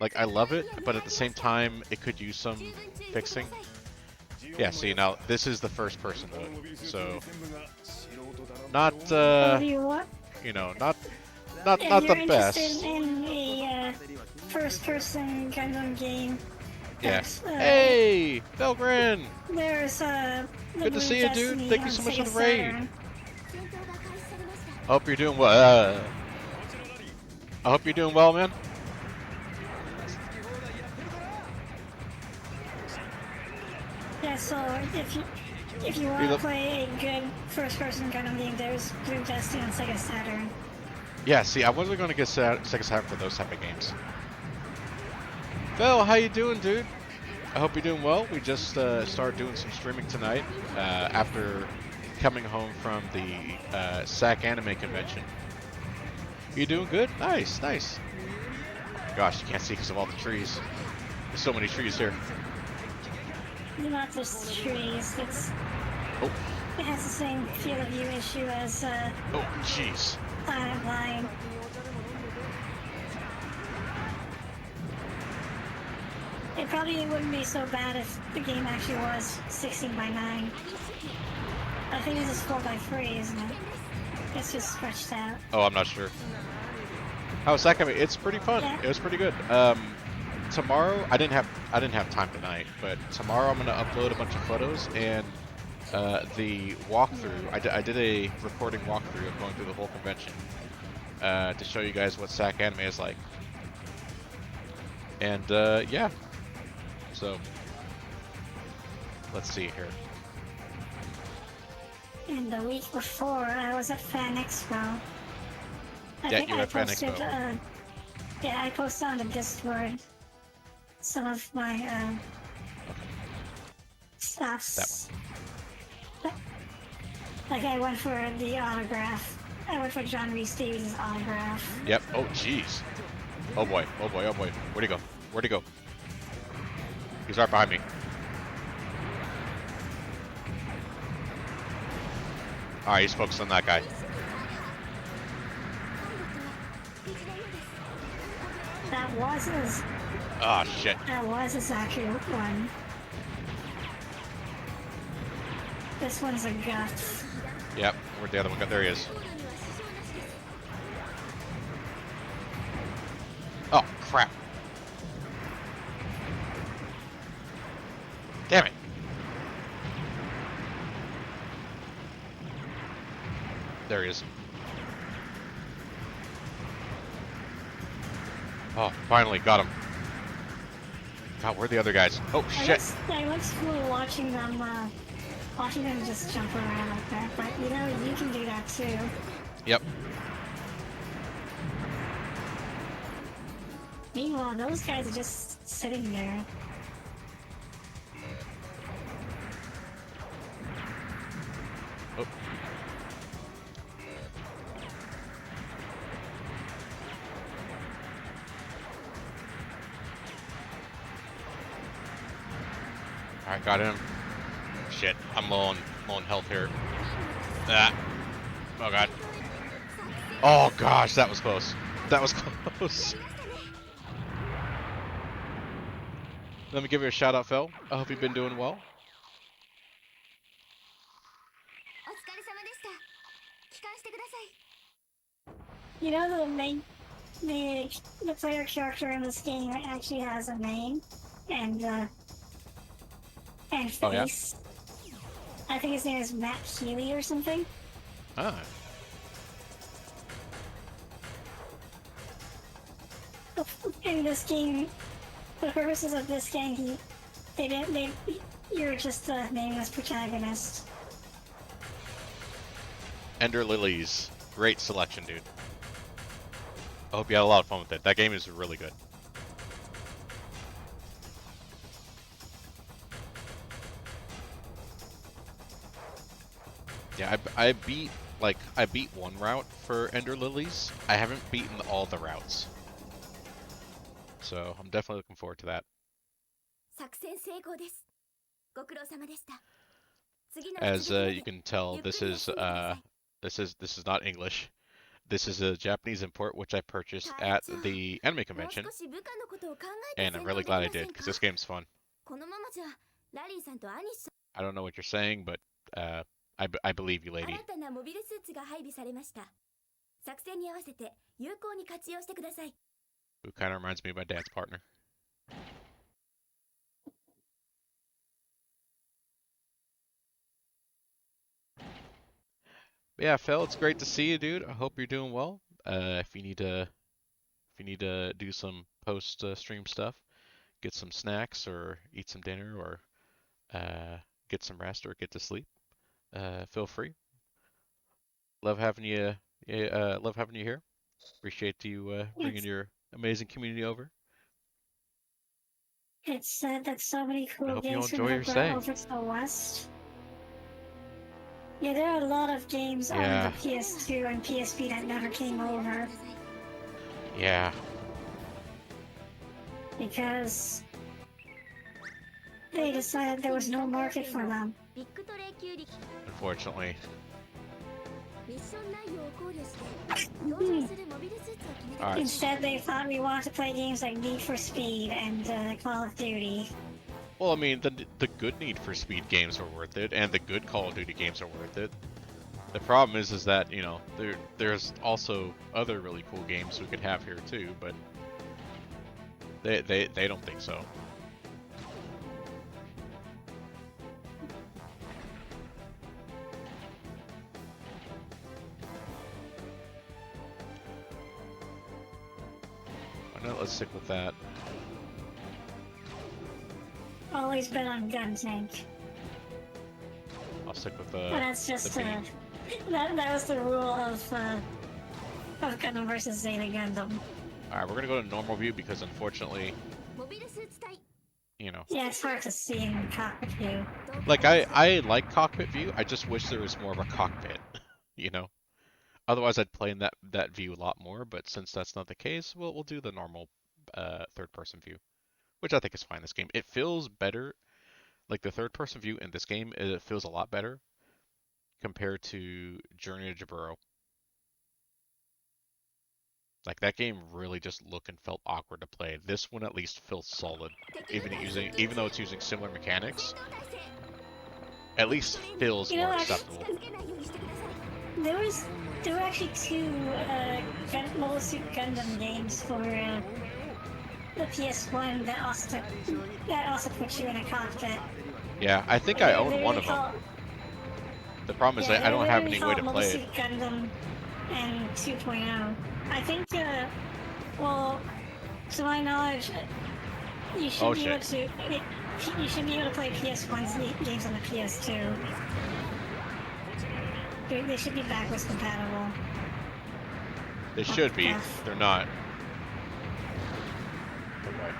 Like, I love it, but at the same time, it could use some fixing. Yeah, see, now, this is the first person mode, so not, Well, do you want? you know, If not the you're interested best. in a first-person Gundam game, Yeah. that's Hey, Belgrin! there's the Good to Blue see you, dude. Destiny Thank you on so much for Sega the raid. Saturn. I hope you're doing well. I hope you're doing well, man. Yeah, so if you want to play a good first-person Gundam game, there's Blue Destiny on Sega Saturn. Yeah, see, I wasn't going to get Sega Saturn for those type of games. Phil, how you doing, dude? I hope you're doing well. We just started doing some streaming tonight after coming home from the SAC Anime Convention. You doing good? Nice, nice. Gosh, you can't see because of all the trees. There's so many trees here. Not just trees. It has the same field of view issue as oh, jeez. Planet Line. It probably wouldn't be so bad if the game actually was 16:9. I think this is 4:3, isn't it? It's just stretched out. Oh, I'm not sure. How's that coming? It's pretty fun. Yeah. It was pretty good. Tomorrow, I didn't have time tonight, but tomorrow I'm gonna upload a bunch of photos and the walkthrough. I did a recording walkthrough of going through the whole convention to show you guys what SAC Anime is like. And yeah, so let's see here. And the week before, I was at Fan Expo. You were at Fan Expo. Yeah, I posted on the Discord some of my stuffs. That one. Like I went for the autograph. I went for John Rhys Davies' autograph. Yep. Oh, jeez. Oh boy. Oh boy. Oh boy. Where'd he go? Where'd he go? He's right behind me. Alright, he's focused on that guy. That was his. Ah, shit. That was his actual one. This one's a guts. Yep. Where'd the other one go? There he is. Oh, crap. Damn it. There he is. Oh, finally got him. God, where are the other guys? Oh, shit. I looks cool watching them just jump around like that, but you know, you can do that too. Yep. Meanwhile, those guys are just sitting there. Oh. Alright, got him. Shit, I'm low on health here. Ah. Oh god. Oh gosh, that was close. That was close. Let me give you a shout out, Phil. I hope you've been doing well. You know, the player character in this game actually has a name and face. Oh, yeah? I think his name is Matt Healy or something. Ah. In this game, for the purposes of this game, you're just a nameless protagonist. Ender Lilies. Great selection, dude. I hope you had a lot of fun with it. That game is really good. Yeah, I beat one route for Ender Lilies. I haven't beaten all the routes. So I'm definitely looking forward to that. As you can tell, this is not English. This is a Japanese import which I purchased at the anime もう convention, 少し部下のことを考えて and I'm 戦闘 really でき glad ま I せ did んか because this game's fun. このままじゃラリーさんとアニッシ I don't know what you're saying, but I believe you, ュ lady. 新たなモビルスーツが配備されました。作戦に合わせて有効に活用してください。 Who kind of reminds me of my dad's partner. But yeah, Phil, it's great to see you, dude. I hope you're doing well. If you need to do some post stream stuff, get some snacks or eat some dinner or get some rest or get to sleep, feel free. Love having you. Love having you here. Appreciate you bringing It's your amazing community over. it's said that so many I cool hope you all games from enjoy here your brought stay. over to the West. Yeah, there are a lot of games on the Yeah, PS2 and PSP that never came over yeah. because they decided there was no market for them. ビッグトレイ級力 Unfortunately. ミッション内容を考慮して登場するモビルスーツを決めてください。 Alright. Instead, they thought we wanted to play games like Need for Speed and Call of Duty. Well, I mean, the good Need for Speed games are worth it, and the good Call of Duty games are worth it. The problem is that there's also other really cool games we could have here too, but they don't think so. Why not? Let's stick with that. Always been on Gun Tank. I'll stick with But that's just the beam. that was the rule of Gundam versus Zeta Gundam. All right, we're gonna go to normal view because unfortunately, モビルスーツ隊 Yeah, it's hard to see in cockpit view. like I like cockpit view. I just wish there was more of a cockpit, you know. Otherwise, I'd play in that view a lot more. But since that's not the case, we'll do the normal third person view, which I think is fine. This game it feels better. Like the third person view in this game, it feels a lot better compared to Journey to Jaburo. Like that game really just looked and felt awkward to play. This one at least feels solid, even though it's using similar mechanics. 戦闘態勢 At least feels You know, more actually- 近 acceptable. づけないようにしてください。 There were actually two Mobile Suit Gundam games for the PS1 that also put you in a cockpit. Yeah, I think I own one of them. The problem is I don't have any way to play it. Mobile Suit Gundam and 2.0. I think, well, to my knowledge, you should Oh, be able to. You should be able to play PS1's games on the PS2. They should be backwards compatible. They should be. They're not. Okay.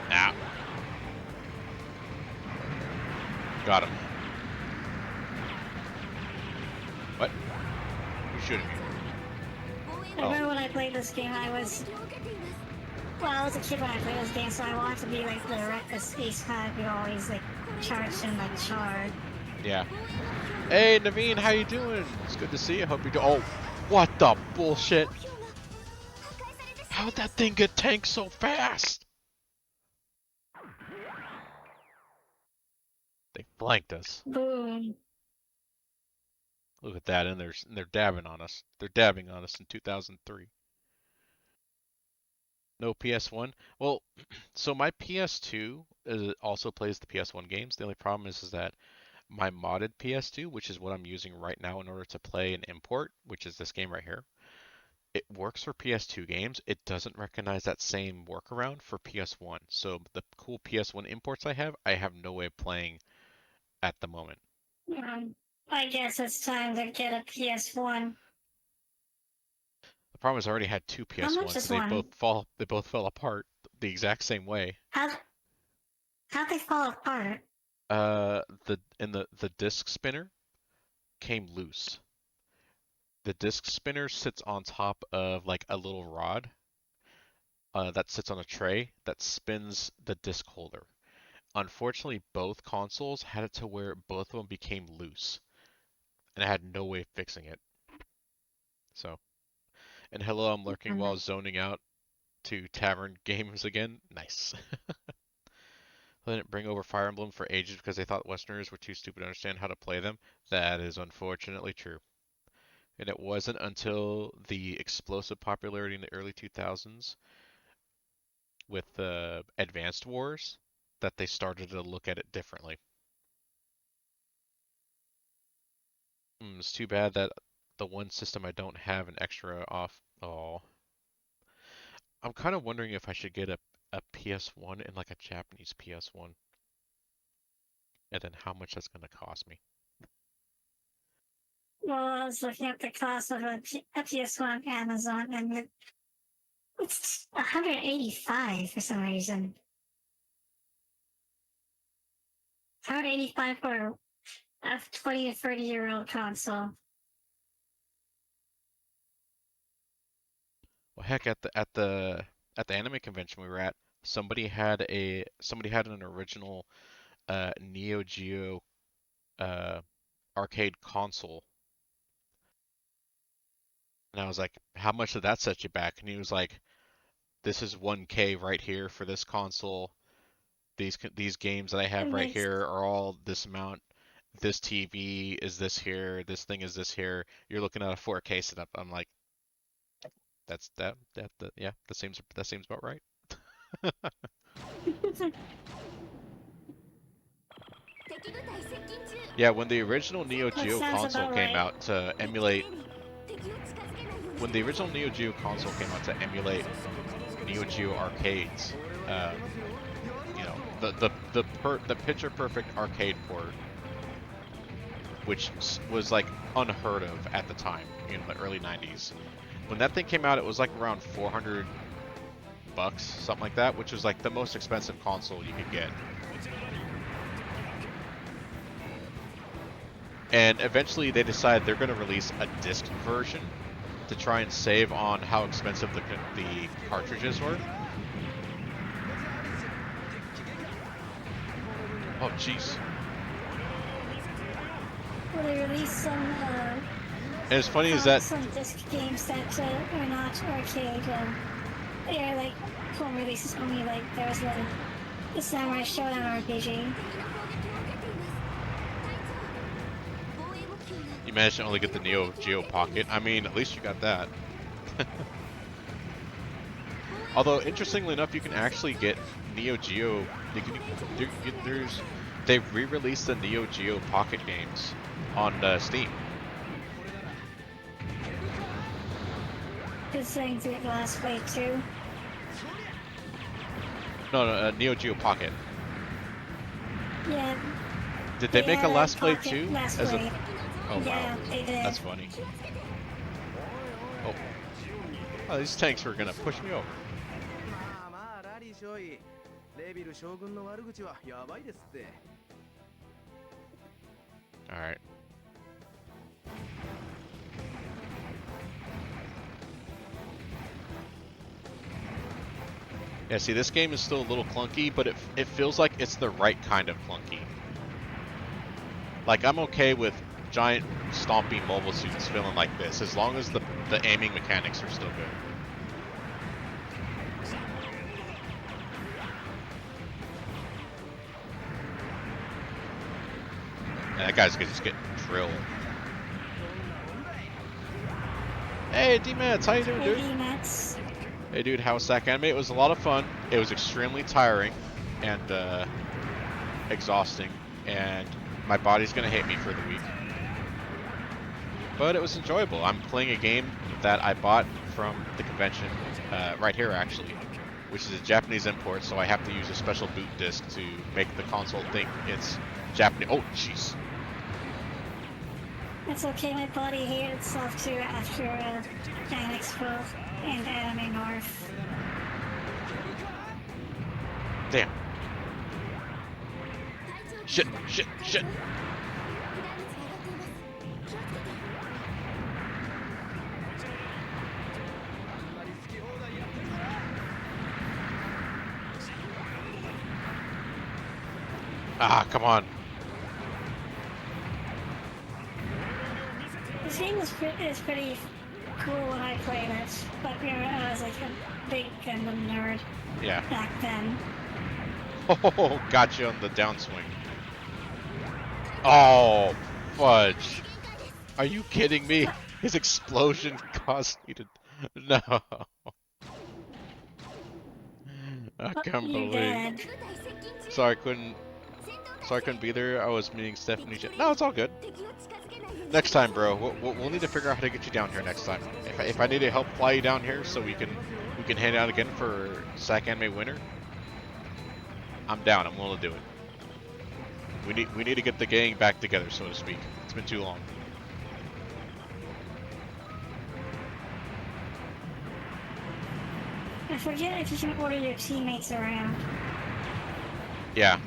Nah. Got him. What? You shooting me? 応援 I 哦 remember when I played this game, I was を受けています。 well, I was a kid when I played this game, so I wanted to be like the reckless ace pilot who always like charged and like charred. Yeah. Hey, Naveen, how you doing? It's good to see you. Hope you do. Oh, what the bullshit? 目標が破壊されてしま How'd that thing get tanked so fast? They flanked us. Boom. Look at that, and they're dabbing on us. They're dabbing on us in 2003. No PS1. Well, so my PS2 also plays the PS1 games. The only problem is that my modded PS2, which is what I'm using right now in order to play an import, which is this game right here, it works for PS2 games. It doesn't recognize that same workaround for PS1. So the cool PS1 imports I have no way of playing at the moment. I guess it's time to get a PS1. The problem is I already had two How much PS1s is and one? they both fell apart the exact same way. How'd they fall apart? The disc spinner came loose. The disc spinner sits on top of like a little rod that sits on a tray that spins the disc holder. unfortunately, both consoles had it to where both of them became loose, and I had no way of fixing it. So, and hello, I'm lurking while zoning out to tavern games again. Nice. They didn't bring over Fire Emblem for ages because they thought Westerners were too stupid to understand how to play them. That is unfortunately true. And it wasn't until the explosive popularity in the early 2000s with the Advanced Wars that they started to look at it differently. It's too bad that the one system I don't have an extra off. Oh, I'm kind of wondering if I should get a PS1 and like a Japanese PS1, and then how much that's going to cost me. Well, I was looking at the cost of a PS1 on Amazon, and it's 185 for some reason. 185 for a 20 to 30-year-old console. Well, heck, at the anime convention we were at, somebody had an original Neo Geo arcade console, and I was like, "How much did that set you back?" And he was like, "This is 1K right here for this console. These games that I have It right makes here are all this amount. This TV is this here. This thing is this here. You're looking at a 4K setup." I'm like, yeah, that seems about right. Yeah, when the original Neo that Geo sounds console about came right. out to emulate when the original Neo Geo console came out to emulate Neo Geo arcades, uh, you know, the picture perfect arcade port, which was like unheard of at the time in the early 90s. When that thing came out, it was like around $400, something like that, which was like the most expensive console you could get. And eventually they decided they're going to release a disc version to try and save on how expensive the cartridges were. Oh, jeez. Well, they released some, And as funny as that, some disc games that are not arcade. They're like home releases only. Like there was the Samurai Showdown RPG. you managed to only get the Neo Geo Pocket. I mean, at least you got that. Although, interestingly enough, you can actually get Neo Geo. They've re-released the Neo Geo Pocket games on Steam. This thing through the last play too. No, Neo Geo Pocket. Yeah. Did they make a Last Play Pocket too? Last As Play. oh Yeah, wow, they did. that's funny. Oh, these tanks were gonna push me over. All right. Yeah, see, this game is still a little clunky, but it feels like it's the right kind of clunky. Like, I'm okay with giant stomping mobile suits feeling like this, as long as the aiming mechanics are still good. And that guy's just getting drilled. Hey, D-Mats, how you doing, dude? Hey, D-Mats. Hey dude, how was SAC Anime? It was a lot of fun. It was extremely tiring and exhausting, and my body's gonna hate me for the week. But it was enjoyable. I'm playing a game that I bought from the convention, right here actually, which is a Japanese import, so I have to use a special boot disc to make the console think it's Japanese. Oh, jeez. It's okay, my body hated itself too after Giant Expo and Anime North. Damn. Shit, shit, shit. Ah, come on. This game is pretty cool when I played it, but I was like a big Gundam nerd Yeah. back then. Oh, gotcha on the downswing. Oh, fudge. Are you kidding me? His explosion caused me to... No. I can't You're believe. dead. Sorry I couldn't be there. I was meeting Stephanie. No, it's all good. Next time, bro. We'll need to figure out how to get you down here next time. If I need to help fly you down here so we can hang out again for SAC Anime Winter, I'm down. I'm willing to do it. We need to get the gang back together, so to speak. It's been too long. I forget if you can order your teammates around. Yeah.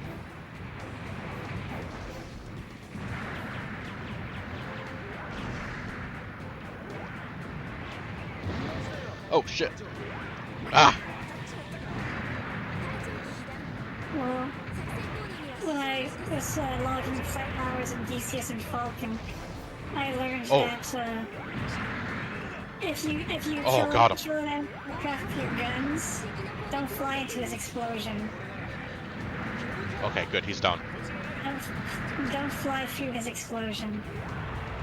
Oh shit. Ah. Well, when I was logging flight hours in DCS and Falcon, I learned that if you kill an aircraft with your guns, don't fly into his explosion. Okay, good. He's down. Don't fly through his explosion.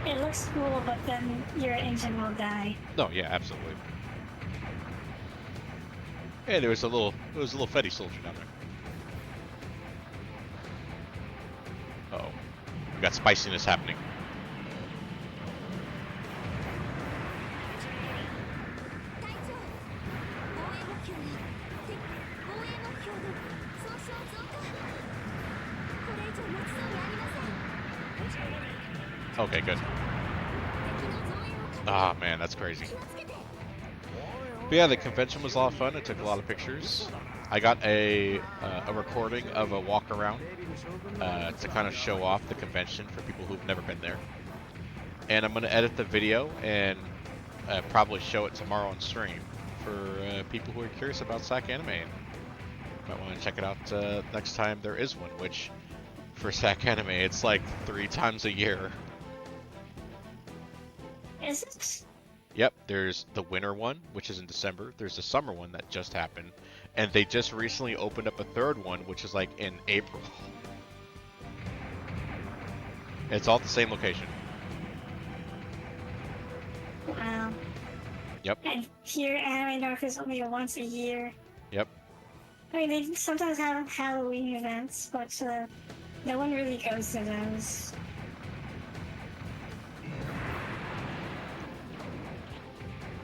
It looks cool, but then your engine will die. No, yeah, absolutely. Hey, there was a little Fetty soldier down there. Uh oh, we got spiciness happening. Okay, good. Ah, man, that's crazy. But yeah, the convention was a lot of fun. I took a lot of pictures. I got a recording of a walk around to kind of show off the convention for people who've never been there. And I'm going to edit the video and probably show it tomorrow on stream for people who are curious about SAC Anime. Might want to check it out next time there is one, which for SAC Anime, it's like 3 times a year. Is it? Yep, there's the winter one, which is in December. There's the summer one that just happened. And they just recently opened up a third one, which is like in April. It's all at the same location. Wow. Yep. And here, Anime North is only once a year. Yep. I mean, they sometimes have Halloween events, but no one really goes to those.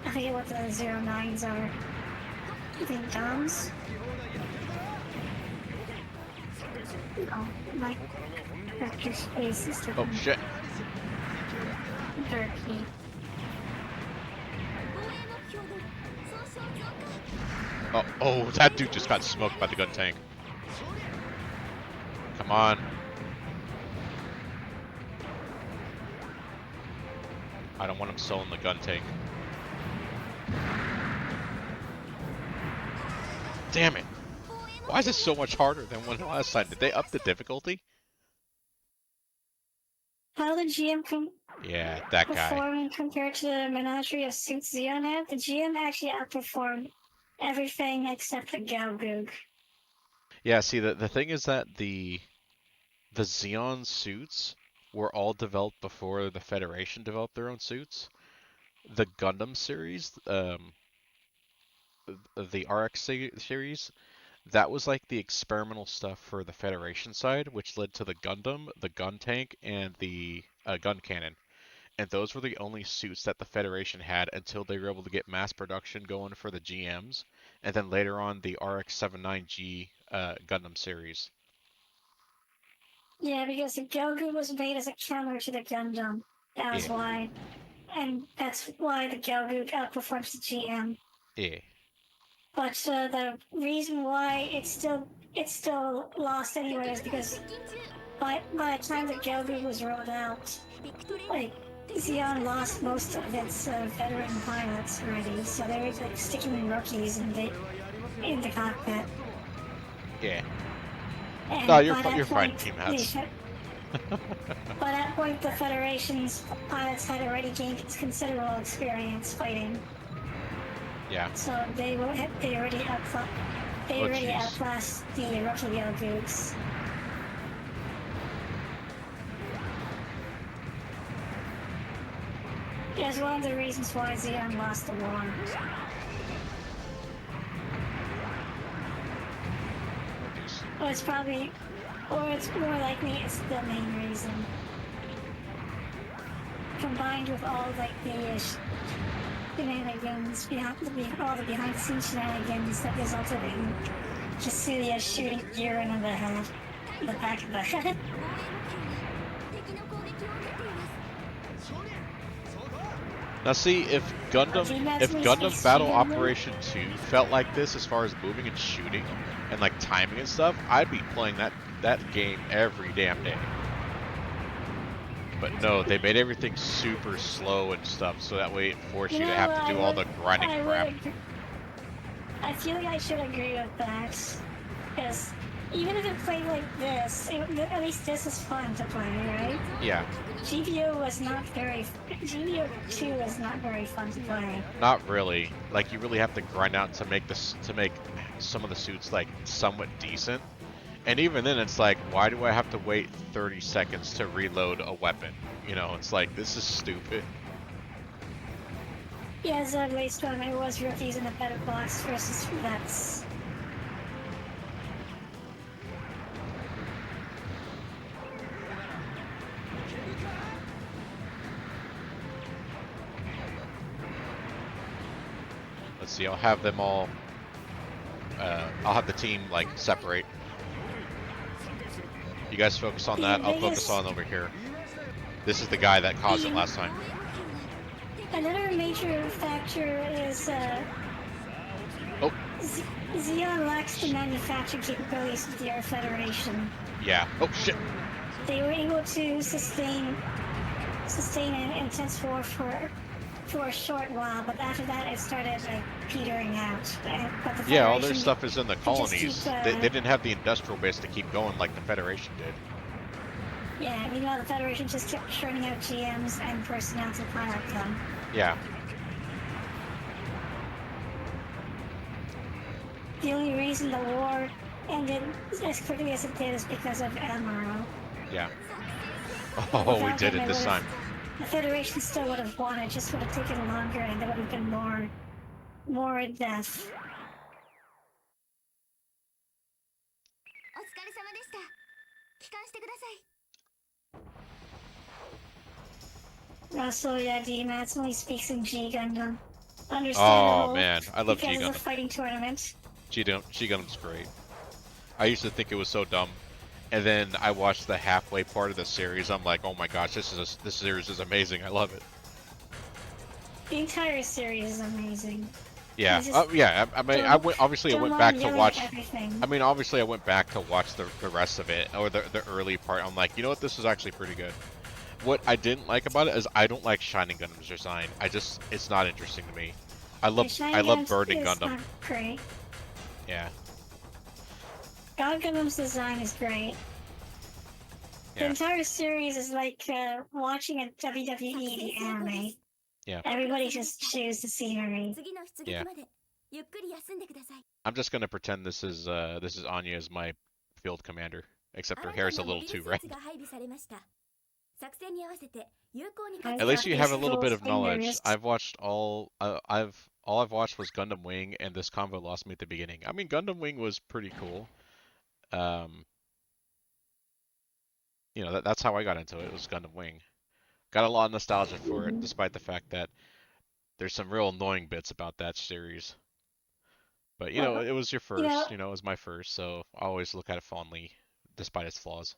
I forget what the 09s are. I think Doms? Oh, my character's face is Oh, shit. Turkey. Oh, that dude just got smoked by the gun tank. Come on. I don't want him soloing the gun tank. Damn it. Why is it so much harder than when last time? Did they up the difficulty? How the GM Yeah, that guy. performed compared to the menagerie of suits Xeon had? The GM actually outperformed everything except the Galgoog. Yeah, see, the thing is that the Xeon suits were all developed before the Federation developed their own suits. The Gundam series, the RX series, that was like the experimental stuff for the Federation side, which led to the Gundam, the gun tank, and the gun cannon. And those were the only suits that the Federation had until they were able to get mass production going for the GMs, and then later on the RX-79G Gundam series. Yeah, because the Galgoog was made as a counter to the Gundam. That was why. And that's why the Galgoog outperforms the GM. Yeah. But the reason why it's still lost anyway is because by the time the Galgoog was rolled out, like, Xeon lost most of its veteran pilots already, so they were like sticking rookies in the cockpit. Yeah. And No, by you're that you're fine, point, team hats. by that point, the Federation's pilots had already gained considerable experience fighting. Yeah. So they already outclassed the rookie Gooks. It's one of the reasons why Xeon lost the war. Or it's probably, or it's more likely it's the main reason. Combined with all like the shenanigans, all the behind-the-scenes shenanigans that resulted in Cecilia shooting Jiren in the head, in the back of the head. Now see, if Gundam Battle Operation 2 felt like this as far as moving and shooting and like timing and stuff, I'd be playing that game every damn day. But no, they made everything super slow and stuff, so that way it forced you to have to do all the grinding crap. I feel like I should agree with that, because even if it played like this, at least this is fun to play, right? Yeah. GBO 2 was not very fun to play. Not really. Like, you really have to grind out to make some of the suits like somewhat decent. And even then, it's like, why do I have to wait 30 seconds to reload a weapon? You know, it's like, this is stupid. Yeah, Zodwaste one, it was rookies in a better box versus vets. Let's see, I'll have them all, I'll have the team, like, separate. You guys focus on that, I'll focus on over here. This is the guy that caused it last time. Another major factor is, Xeon lacks the manufacturing capabilities of the Air Federation. Yeah. Oh, shit! They were able to sustain an intense war for a short while, but after that it started like petering out. But yeah, all their stuff is in the colonies. They didn't have the industrial base to keep going like the Federation did. Yeah, meanwhile the Federation just kept churning out GMs and personnel to pilot them. Yeah. The only reason the war ended as quickly as it did is because of Amaro. Yeah. Oh, we did it this time. The Federation still would have won, it just would have taken longer and there would have been more death. Also, yeah, D-Mats only speaks in G Gundam. Understandable. Oh man, I love G Gundam. Because it's a fighting tournament. G Gundam's great. I used to think it was so dumb, and then I watched the halfway part of the series. I'm like, oh my gosh, this series is amazing. I love it. The entire series is amazing. Yeah, yeah. I mean, I went back to watch. I mean, obviously, I went back to watch the rest of it, or the early part. I'm like, you know what, this is actually pretty good. What I didn't like about it is I don't like Shining Gundam's design. It's not interesting to me. I love Burning Gundam. Not great. Yeah. God Gundam's design is great. The entire series is like watching a WWE anime. Yeah. Everybody just chews the scenery. Yeah. I'm just gonna pretend this is Anya as my field commander, except her hair's a little too red. At least you have a little bit of knowledge. I've watched all I've watched was Gundam Wing, and this convo lost me at the beginning. I mean, Gundam Wing was pretty cool. You know, that's how I got into it. It was Gundam Wing. Got a lot of nostalgia for it, despite the fact that there's some real annoying bits about that series. But you know, it was your first. You know, it was my first, so I always look at it fondly, despite its flaws.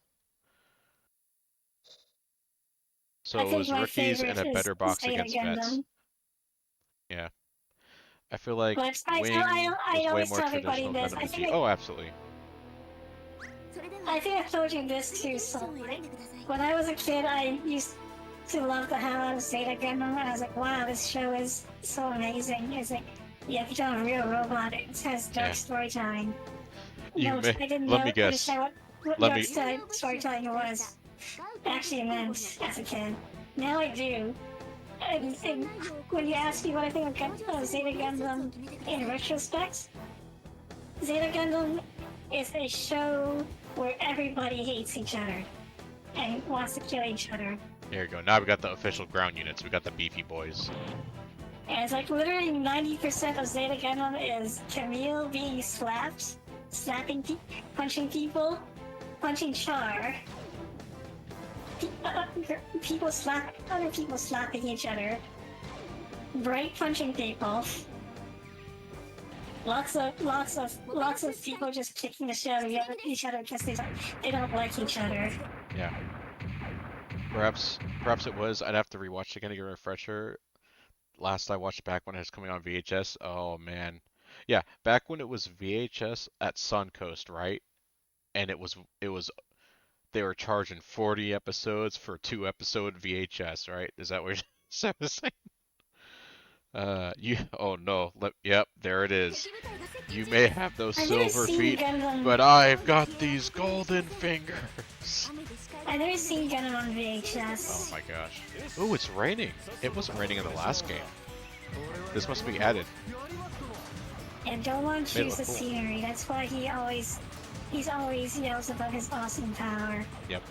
So it was rookies in a better box against vets. Yeah. I feel like Wing was way more traditional Gundam G. Oh, absolutely. I think I've told you this too, so when I was a kid, I used to love the hell out of Zeta Gundam, and I was like, wow, this show is so amazing. It's like, yeah, if you're a real robot, it has dark storytelling. Let me guess. what Let dark me. side storytelling was actually meant as a kid. Now I do. And when you ask me what I think of Zeta Gundam in retrospect, Zeta Gundam is a show where everybody hates each other and wants to kill each other. There you go. Now we got the official ground units. We got the beefy boys. And it's like literally 90% of Zeta Gundam is Camille being slapped, punching people, punching Char, people other people slapping each other, Bright punching people, lots of people just kicking the shit out of each other because they don't like each other. Yeah. Perhaps it was. I'd have to rewatch again to get a refresher. Last I watched back when it was coming on VHS. Oh man. Yeah, back when it was VHS at Suncoast, right? And it was they were charging 40 episodes for 2-episode VHS, right? Is that what you're saying? Oh no, yep, there it is. You may have those silver feet, but I've got these golden fingers. I've never seen Gundam on VHS. Oh my gosh. Ooh, it's raining. It wasn't raining in the last game. This must be added. And don't want to choose the scenery. That's why he's always yells about his awesome power. Yep.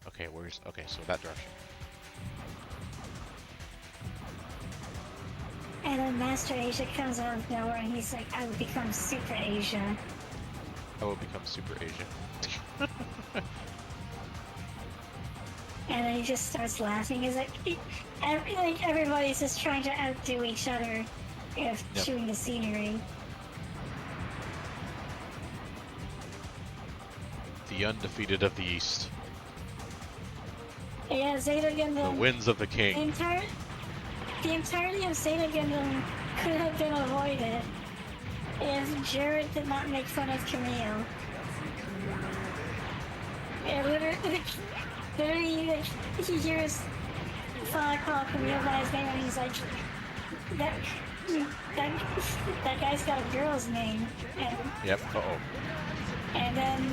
Okay, so that direction. And then Master Asia comes out of nowhere and he's like, I will become Super Asia. I will become Super Asia. And then he just starts laughing. He's like, everybody's just trying to outdo each other if chewing the scenery. The undefeated of the East. Yeah, Zeta Gundam. The winds of the king. The entirety of Zeta Gundam could have been avoided if Jared did not make fun of Camille. It literally, like, he hears Father call Camille by his name and he's like, that guy's got a girl's name. And, yep, uh-oh. And then,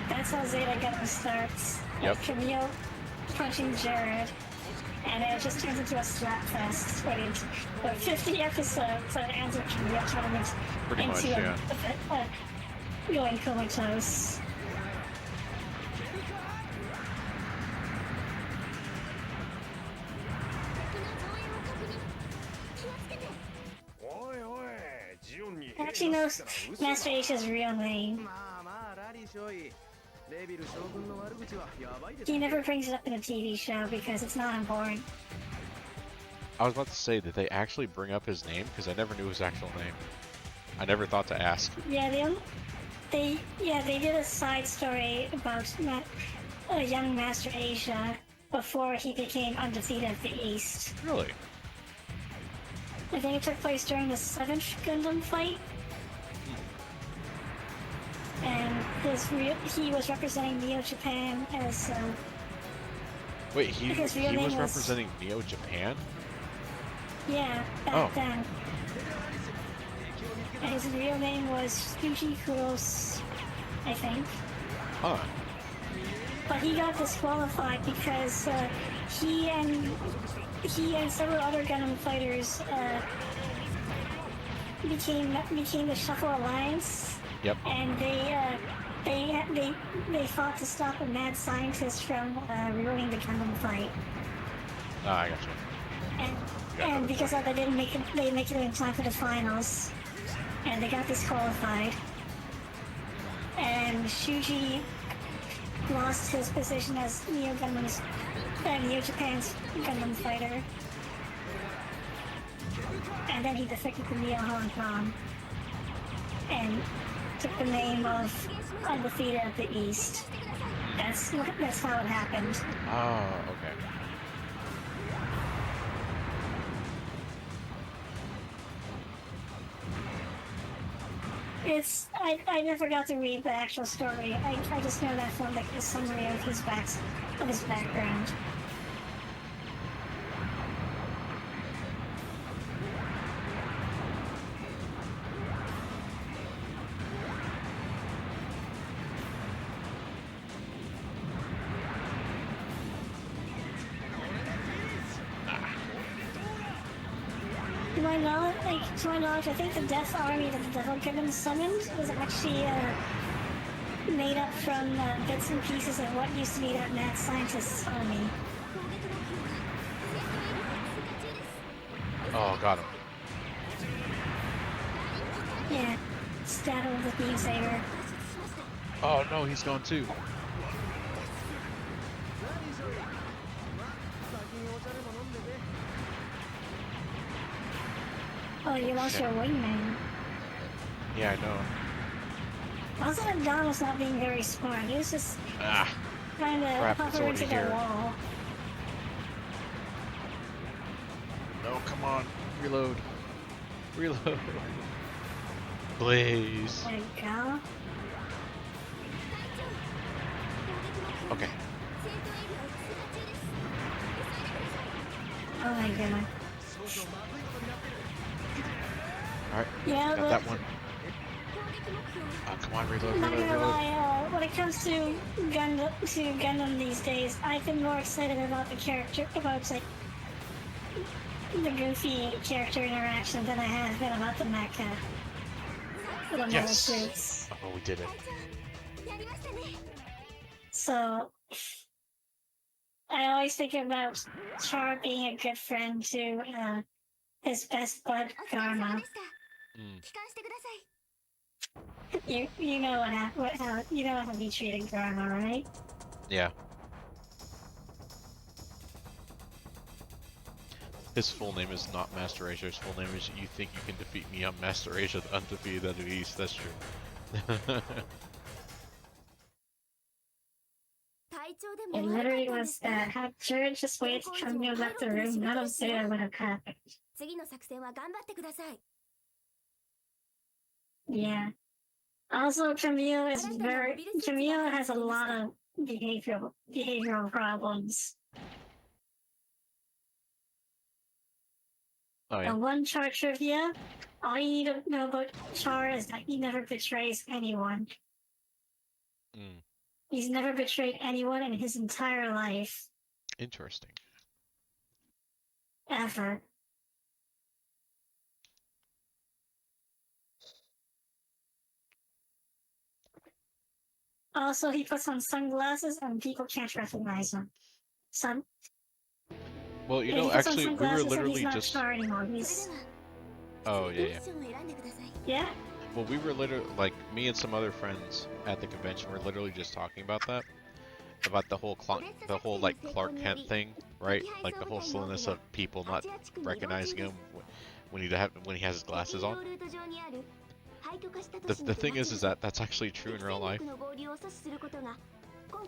that's how Zeta Gundam starts. Yep. With Camille punching Jared. And it just turns into a slap fest. But 50 episodes, and it ends with Camille turning Pretty much, into yeah. Going comatose. I actually know Master Asia's real name. He never brings it up in a TV show because it's not important. I was about to say, did they actually bring up his name? Because I never knew his actual name. I never thought to ask. Yeah, they did a side story about a young Master Asia before he became undefeated of the East. Really? I think it took place during the 7th Gundam fight. And he was representing Neo Japan as. Wait, he was representing Neo Japan? Yeah, back then. And his real name was Fuji Kuros, I think. Huh. But he got disqualified because he and several other Gundam fighters became the Shuffle Alliance. Yep. And they fought to stop a mad scientist from ruining the Gundam fight. Ah, I gotcha. And because of that, they didn't make it in time for the finals, and they got disqualified. And Shuji lost his position as Neo Japan's Gundam fighter, and then he defected to Neo Hong Kong and took the name of Undefeated of the East. That's how it happened. Oh, okay. I never got to read the actual story. I just know that from the summary of his background. to my knowledge, I think the Death Army that the Devil Gundam summoned was actually made up from bits and pieces of what used to be that mad scientist's army. Oh, got him. Yeah, Staddle with the beam saber. Oh no, he's gone too. Oh, you lost your wingman. Yeah, I know. Also, Don was not being very smart. He was just trying to Crap, it's hover already into here. the wall. No, come on. Reload. Reload. Blaze. There you go. Okay. Oh my god. Alright. Yeah, Got that one. Come on, reload, I'm not reload, gonna reload. lie, when it comes to Gundam these days, I've been more excited about the character, about like the goofy character interaction than I have been about the mecha. The metal Yes! suits. Oh, we did it. So, I always think about Char being a good friend to his best bud, Garma. You know how he treated Garma, right? Yeah. His full name is not Master Asia. His full name is "You think you can defeat me? I'm Master Asia, the undefeated of the East." That's true. It literally was that. Had Jared just waited till Kamio left the room, none of Zero would have happened. Yeah. Also, Camille has a lot of behavioral problems. Oh yeah. The one Char trivia, all you need to know about Char is that he never betrays anyone. He's never betrayed anyone in his entire life. Interesting. Ever. Also, he puts on sunglasses and people can't recognize him. Well, you Yeah, know, he puts on actually, we were sunglasses and literally he's not just. Char anymore. He's... Oh yeah. Yeah? Well, we were literally like me and some other friends at the convention were literally just talking about that, about the whole like Clark Kent thing, right? Like the whole slowness of people not recognizing him when he has his glasses on. The thing is that that's actually true in real life.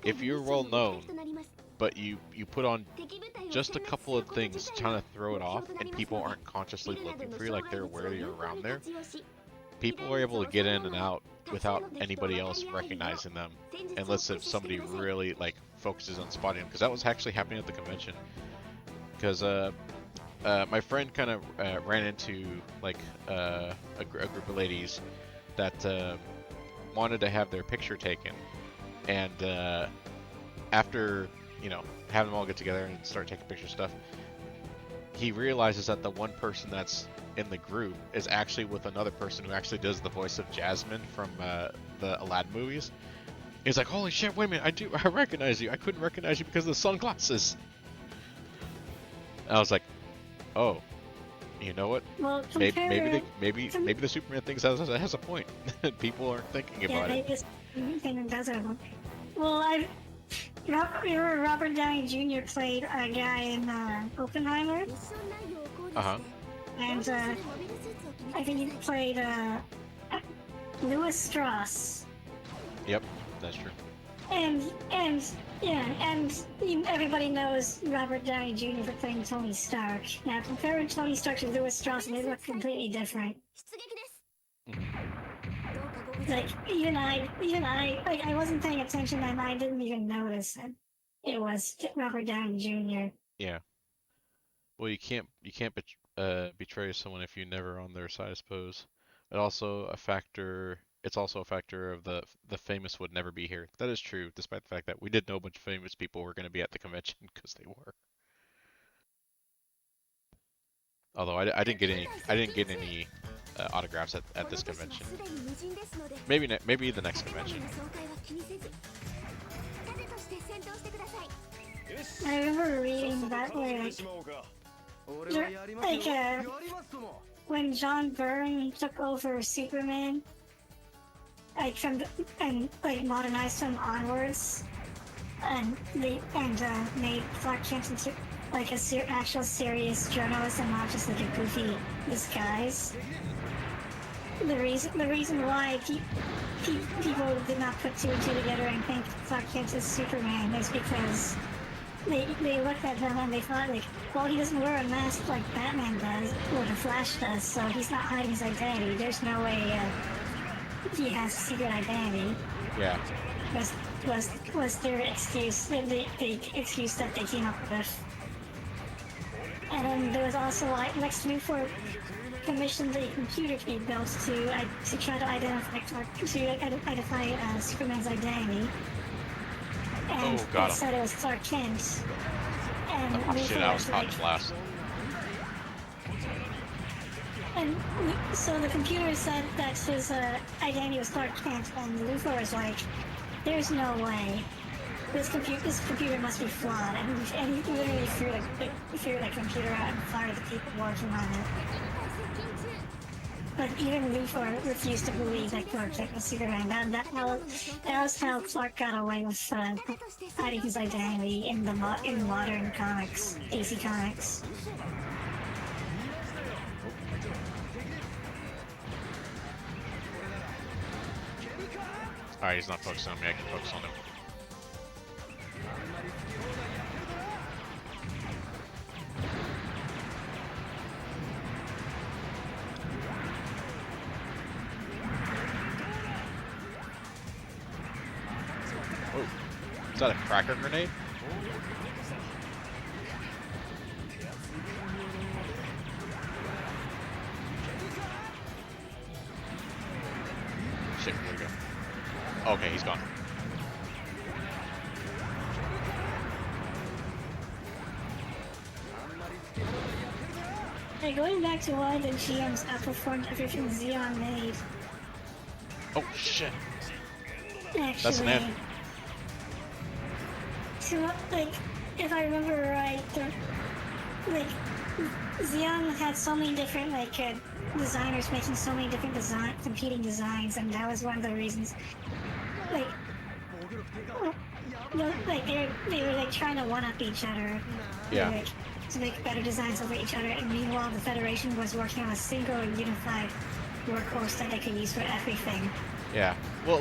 If you're well known, but you put on just a couple of things trying to throw it off, and people aren't consciously looking for you, like they're aware that you're around there, people are able to get in and out without anybody else recognizing them, unless if somebody really like focuses on spotting them, because that was actually happening at the convention. Because my friend kind of ran into like a group of ladies that wanted to have their picture taken, and after having them all get together and start taking picture stuff, he realizes that the one person that's in the group is actually with another person who actually does the voice of Jasmine from the Aladdin movies. He's like, holy shit, wait a minute, I recognize you. I couldn't recognize you because of the sunglasses. I was like, oh, you know what? Well, maybe the Superman thing has a point. People aren't thinking about it. Just does it. Well, remember Robert Downey Jr. played a guy in Oppenheimer? Uh-huh. And I think he played Louis Strauss. Yep, that's true. And everybody knows Robert Downey Jr. for playing Tony Stark. Now, comparing Tony Stark to Louis Strauss, they look completely different. Like, even I wasn't paying attention and I didn't even notice it was Robert Downey Jr. Yeah. Well, you can't betray someone if you're never on their side, I suppose. It's also a factor of the famous would never be here. That is true, despite the fact that we did know a bunch of famous people were going to be at the convention because they were. Although I didn't get any autographs at this convention. Maybe the next convention. I remember reading that where when John Byrne took over Superman, like and modernized him onwards, and made Clark Kent into like actual serious journalist and not just like a goofy disguise. The reason why people did not put two and two together and think Clark Kent is Superman is because they looked at him and they thought like, well, he doesn't wear a mask like Batman does or the Flash does, so he's not hiding his identity. There's no way he has a secret identity. Yeah. Was their excuse, the excuse that they came up with. And then there was also like Lex Luthor commissioned a computer to be built to try to identify Superman's identity. And got it said it was Clark Kent. And oh shit! I was caught in blast. And so the computer said that his identity was Clark Kent, and Luthor was like, "There's no way. This computer must be flawed." And he literally threw the computer out and fired the people working on it. But even Luthor refused to believe that Clark Kent was Superman. That was how Clark got away with hiding his identity in modern comics, DC Comics. Alright, he's not focused on me. I can focus on him. Oh, is that a cracker grenade? Shit, where'd he go? Okay, he's gone. Hey, going back to why the GMs outperformed everything Xeon made. Oh shit! Actually, That's an end. So, like, if I remember right, Xeon had so many different designers making so many different competing designs, and that was one of the reasons. They were trying to one up each other. Yeah. To make better designs over each other, and meanwhile the Federation was working on a single unified workhorse that they could use for everything. Yeah. Well,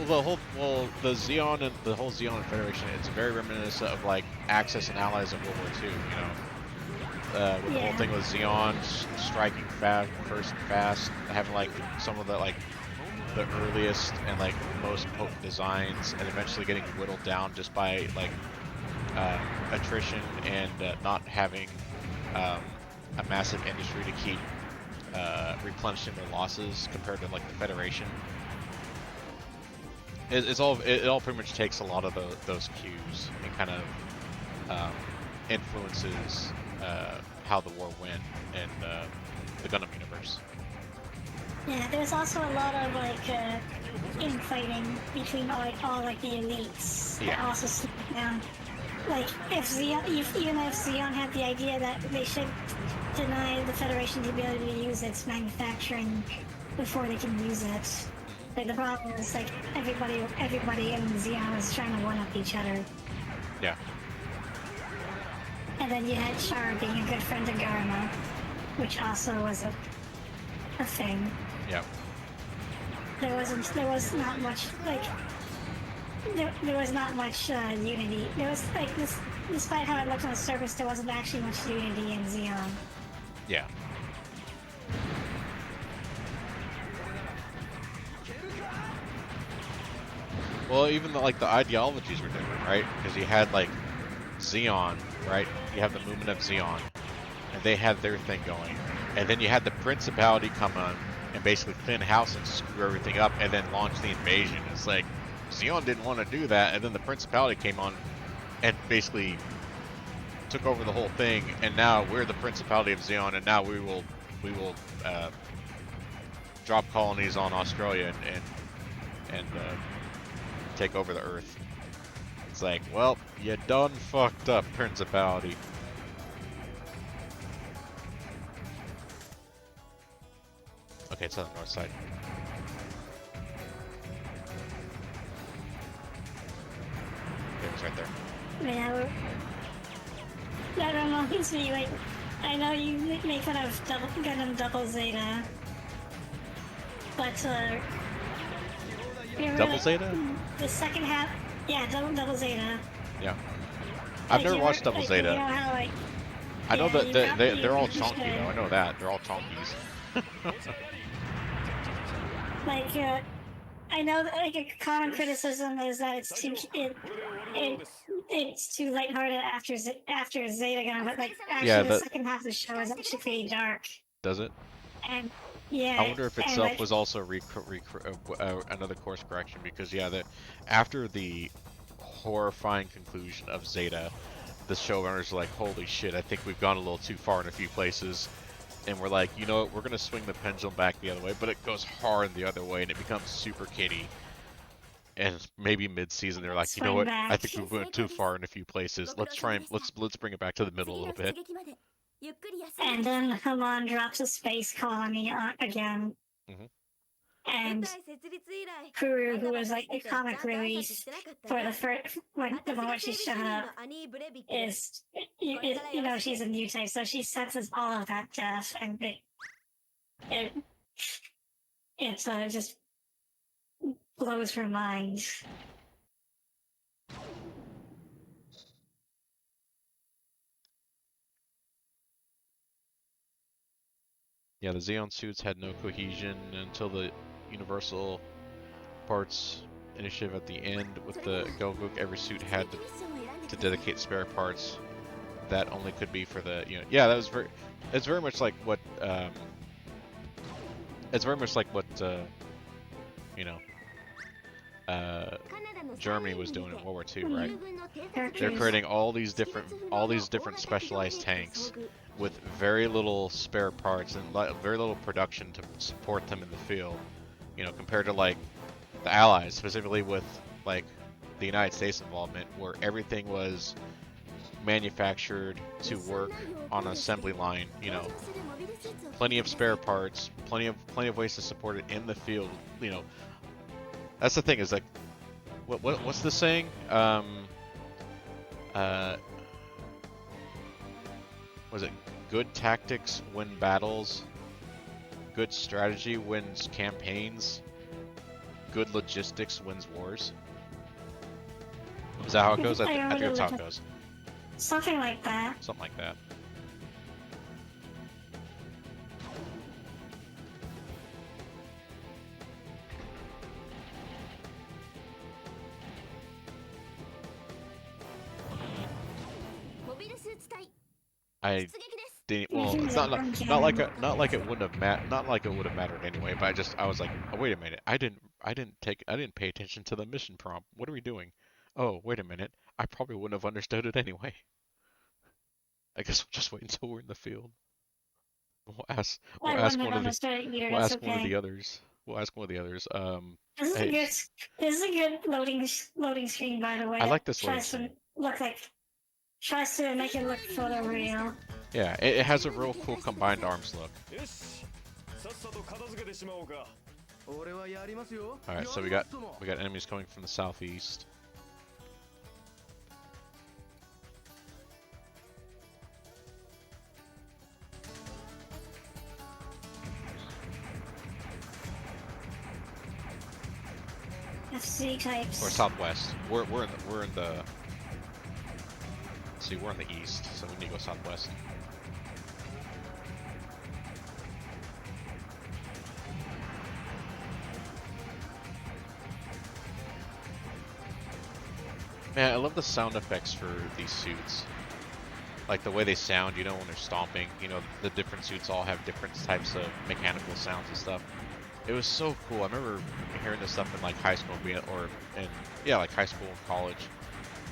the Xeon and the whole Xeon Federation, it's very reminiscent of like Axis and Allies of World War II. You know, with the whole thing with Xeon striking first and fast, having like some of the the earliest and like most potent designs, and eventually getting whittled down just by like attrition and not having a massive industry to keep replenishing their losses compared to like the Federation. It all pretty much takes a lot of those cues and kind of influences how the war went in the Gundam universe. Yeah, there's also a lot of infighting between all the elites. Yeah. That also slow down. Like even if Xeon had the idea that they should deny the Federation the ability to use its manufacturing before they can use it. Like the problem is everybody in Xeon was trying to one up each other. Yeah. And then you had Char being a good friend of Garma, which also was a thing. Yeah. There was not much there was not much unity. There was despite how it looked on the surface, there wasn't actually much unity in Xeon. Yeah. Well, even the ideologies were different, right? Because you had Xeon, right? You have the movement of Xeon, and they had their thing going, and then you had the Principality come on and basically thin house and screw everything up, and then launch the invasion. It's like Xeon didn't want to do that, and then the Principality came on and basically took over the whole thing, and now we're the Principality of Xeon, and now we will we will drop colonies on Australia and take over the Earth. It's like, well, you done fucked up, Principality. Okay, it's on the north side. Okay, it's right there. Yeah, that reminds me, like, I know you make fun of Gundam Double Zeta, but, Double Zeta? The second half, yeah, Double Zeta. Yeah. I've never watched Double Zeta. You know how, like, I know yeah, that they're all chonky, though. I know that. They're all chonkies. Like, I know that, like, a common criticism is that it's too lighthearted after Zeta Gun, but like actually yeah, the second half of the show is actually pretty dark. Does it? And yeah, I wonder if itself like, was also another course correction, because yeah, after the horrifying conclusion of Zeta, the showrunners are like, holy shit, I think we've gone a little too far in a few places. And we're like, you know what, we're going to swing the pendulum back the other way, but it goes hard the other way, and it becomes super kiddie. And maybe mid-season they're like, you know what, I think we went too far in a few places. Let's bring it back to the middle a little bit. And then Haman drops a space colony again. And Kuru, who was like a comic release for the first, the moment she showed up, is, you know, she's a new type, so she senses all of that death, and it just blows her mind. Yeah, the Xeon suits had no cohesion until the Universal Parts Initiative at the end. With the Govuk, every suit had to dedicate spare parts that only could be for the, you know, yeah, that was it's very much like what, you know, Germany was doing in World War II, right? They're creating all these different specialized tanks with very little spare parts and very little production to support them in the field, you know, compared to like the Allies, specifically with like the United States involvement, where everything was manufactured to work on an assembly line, you know, plenty of spare parts, plenty of ways to support it in the field, you know. That's the thing, is like, what's the saying? Was it good tactics win battles, good strategy wins campaigns, good logistics wins wars? Is that how it goes? I think that's how it goes. Something like that. Something like that. I didn't. Well, it's not like it wouldn't have mattered anyway. But I was like, oh, wait a minute. I didn't pay attention to the mission prompt. What are we doing? Oh, wait a minute. I probably wouldn't have understood it anyway. I guess we'll just wait until we're in the field. We'll ask one of the others. We'll ask one of the others. This is a good loading screen, by the way. I like this loading screen. Tries to make it look photoreal. Yeah, it has a real cool combined arms look. Alright, so we got enemies coming from the southeast. FC types. Or southwest. We're in the. See, we're in the east, so we need to go southwest. Man, I love the sound effects for these suits. Like the way they sound, you know, when they're stomping. You know, the different suits all have different types of mechanical sounds and stuff. It was so cool. I remember hearing this stuff in like high school, like high school and college,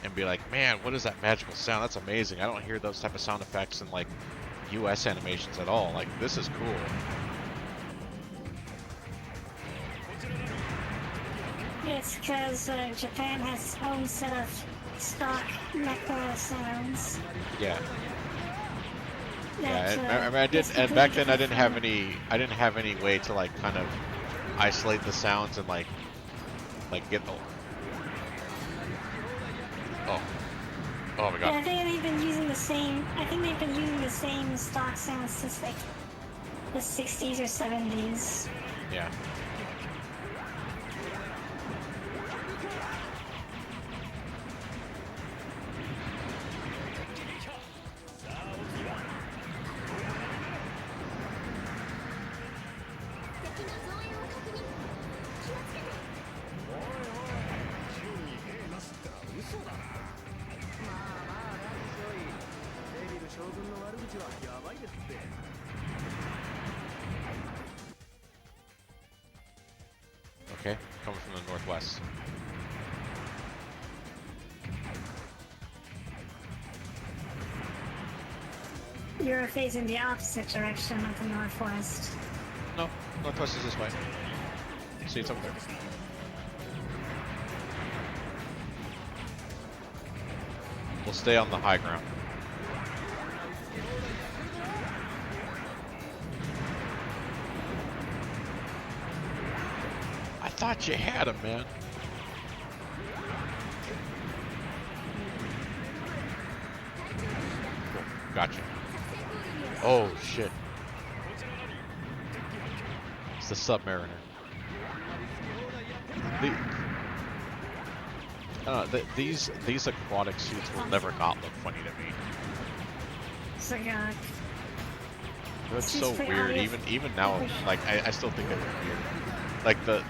and be like, man, what is that magical sound? That's amazing. I don't hear those type of sound effects in like U.S. animations at all. Like, this is cool. It's because Japan has its own set of stock mecha sounds. Yeah. That, Yeah, I mean, I did, and back then I didn't have any way to like kind of isolate the sounds and like get the. Oh my god. Yeah, I think they've been using the same. I think they've been using the same stock sounds since like the 60s or 70s. Yeah. Okay, coming from the northwest. You're facing the opposite direction of the northwest. No, northwest is this way. See, it's over there. We'll stay on the high ground. I thought you had him, man. Cool. Gotcha. Oh, shit. It's the Submariner. These aquatic suits will never not look funny to me. So yeah. That's so weird. Even now, like I still think they look weird. Like the